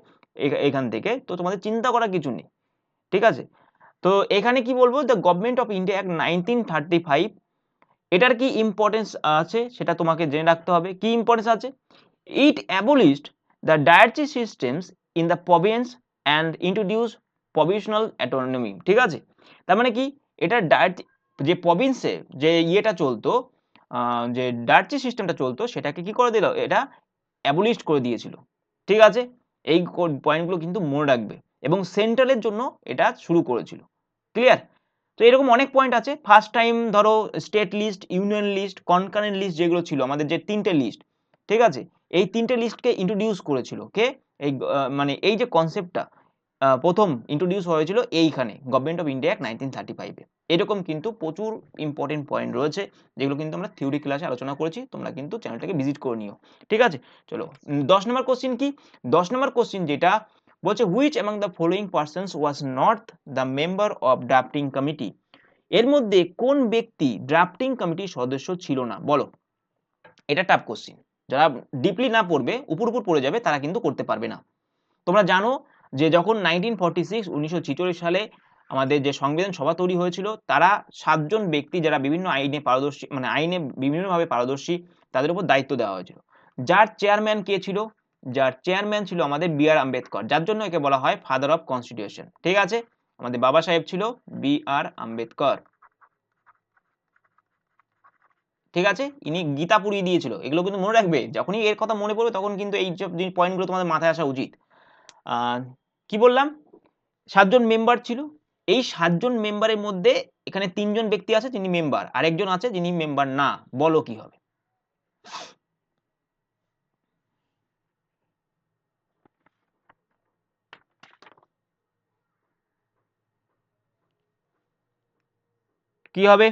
এখান থেকে, তো তোমাদের চিন্তা করার কিছু নেই। ঠিক আছে, তো এখানে কি বলবো, the government of India act 1935, এটার কি ইম্পর্টেন্স আছে সেটা তোমাকে জেনে রাখতে হবে। কি ইম্পর্টেন্স আছে? It abolished the dyarchy systems in the province and introduce provisional autonomy. ঠিক আছে, তার মানে কি, এটা যে প্রভিন্সে যে ইয়েটা চলতো, যে ডায়ারচি সিস্টেমটা চলতো সেটাকে কি করে দিল? এটা অ্যাবলিশড করে দিয়েছিল। ঠিক আছে, এই পয়েন্টগুলো কিন্তু মনে রাখবে, এবং সেন্ট্রালের জন্য এটা শুরু করেছিল। ক্লিয়ার? তো এরকম অনেক পয়েন্ট আছে। ফার্স্ট টাইম ধরো state list, union list, concurrent list যেগুলো ছিল আমাদের যে তিনটে লিস্ট, ঠিক আছে, এই তিনটে লিস্টকে ইন্ট্রোডিউস করেছিল কে? এই মানে এই যে কনসেপ্টটা প্রথম ইন্ট্রোডিউস হয়েছিল এইখানে গভর্নমেন্ট অফ ইন্ডিয়া 1935-এ। এরকম কিন্তু প্রচুর ইম্পর্টেন্ট পয়েন্ট রয়েছে যেগুলো কিন্তু আমরা থিওরি ক্লাসে আলোচনা করেছি, তোমরা কিন্তু চ্যানেলটাকে ভিজিট করে নিও। ঠিক আছে, চলো 10 নম্বর কোশ্চিন কি? 10 নম্বর কোশ্চিন যেটা বলছে, which among the following persons was not the member of drafting committee? এর মধ্যে কোন ব্যক্তি ড্রাফটিং কমিটির সদস্য ছিল না? বলো। এটা টাফ কোশ্চিন, যারা ডিপলি না পড়বে, উপর উপর পড়ে যাবে, তারা কিন্তু করতে পারবে না। তোমরা জানো যে যখন 1946 সালে আমাদের যে সংবিধান সভা তৈরি হয়েছিল, তারা 7জন ব্যক্তি যারা বিভিন্ন আইনে পারদর্শী, মানে আইনে বিভিন্নভাবে পারদর্শী, তাদের উপর দায়িত্ব দেওয়া হয়েছিল। যার চেয়ারম্যান কে ছিল? যার চেয়ারম্যান ছিল আমাদের বি আর আম্বেদকর, যার জন্য একে বলা হয় ফাদার অফ কনস্টিটিউশন। ঠিক আছে, আমাদের বাবা সাহেব ছিল বি আর আম্বেদকর। ঠিক আছে, ইনি গীতা পুড়িয়ে দিয়েছিল, এগুলো কিন্তু মনে রাখবে, যখনই এর কথা মনে পড়বে তখন কিন্তু এই সব পয়েন্টগুলো তোমাদের মাথায় আসা উচিত। কি বললাম? 7জন মেম্বার ছিল। এই 7জন মেম্বারের মধ্যে এখানে 3জন ব্যক্তি আছে যিনি মেম্বার, আরেকজন আছে যিনি মেম্বার না। বলো কি হবে? কি হবে?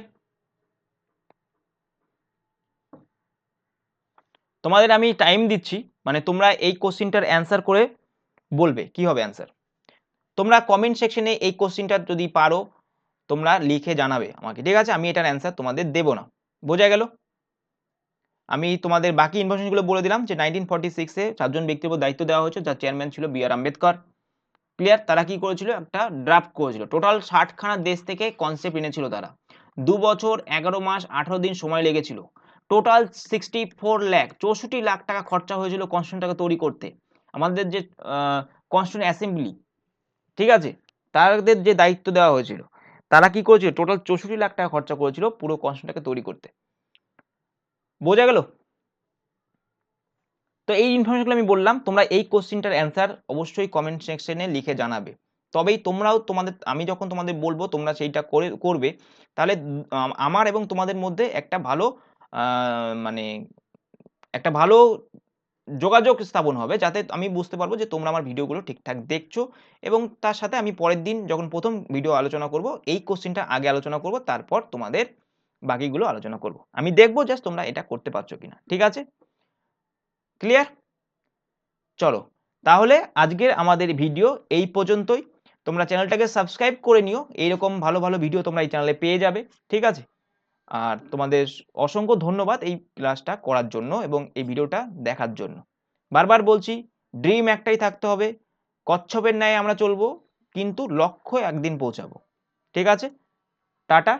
তোমাদের আমি টাইম দিচ্ছি, মানে তোমরা এই কোশ্চিনটার অ্যান্সার করে বলবে কি হবে অ্যান্সার। তোমরা কমেন্ট সেকশনে এই কোশ্চিনটা যদি পারো তোমরা লিখে জানাবে আমাকে। ঠিক আছে, আমি এটার অ্যান্সার তোমাদের দেব না। বোঝা গেল? আমি তোমাদের বাকি ইনফরমেশনগুলো বলে দিলাম যে 1946-এ 7জন ব্যক্তির উপর দায়িত্ব দেওয়া হয়েছে, যার চেয়ারম্যান ছিল বি আর আম্বেদকর। ক্লিয়ার? তারা কি করেছিল? একটা ড্রাফট করেছিল, টোটাল 60খানা দেশ থেকে কনসেপ্ট এনেছিল তারা। 2 বছর 11 মাস 18 দিন সময় লেগেছিল। টোটাল 64 লাখ টাকা খরচা হয়েছিল কনস্টিটিউশনটাকে তৈরি করতে। আমাদের যে কনস্টিটিউশন অ্যাসেম্বলি, ঠিক আছে, তাদের যে দায়িত্ব দেওয়া হয়েছিল, তারা কি করেছিল? টোটাল 64 লাখ টাকা খরচা করেছিল পুরো কনস্টিটিউশনটাকে তৈরি করতে। বোঝা গেল? তো এই ইনফরমেশনগুলো আমি বললাম, তোমরা এই কোশ্চেনটার অ্যান্সার অবশ্যই কমেন্ট সেকশনে লিখে জানাবে। তবেই তোমরাও আমি যখন তোমাদের বলবো তোমরা সেইটা করবে, তাহলে আমার এবং তোমাদের মধ্যে একটা ভালো মানে একটা ভালো যোগাযোগ স্থাপন হবে, যাতে আমি বুঝতে পারবো যে তোমরা আমার ভিডিওগুলো ঠিকঠাক দেখছো, এবং তার সাথে আমি পরের দিন যখন প্রথম ভিডিও আলোচনা করব এই কোশ্চেনটা আগে আলোচনা করব, তারপর তোমাদের বাকিগুলো আলোচনা করব। আমি দেখবো জাস্ট তোমরা এটা করতে পারছো কিনা। ঠিক আছে? ক্লিয়ার? চলো, তাহলে আজকের আমাদের ভিডিও এই পর্যন্তই। তোমরা চ্যানেলটাকে সাবস্ক্রাইব করে নিও, এইরকম ভালো ভালো ভিডিও তোমরা এই চ্যানেলে পেয়ে যাবে। ঠিক আছে? আর তোমাদের অসংখ্য ধন্যবাদ এই ক্লাসটা করার জন্য এবং এই ভিডিওটা দেখার জন্য। বারবার বলছি, ড্রিম একটাই থাকতে হবে, কচ্ছপের ন্যায় আমরা চলবো, কিন্তু লক্ষ্যে একদিন পৌঁছাবো। ঠিক আছে? টাটা।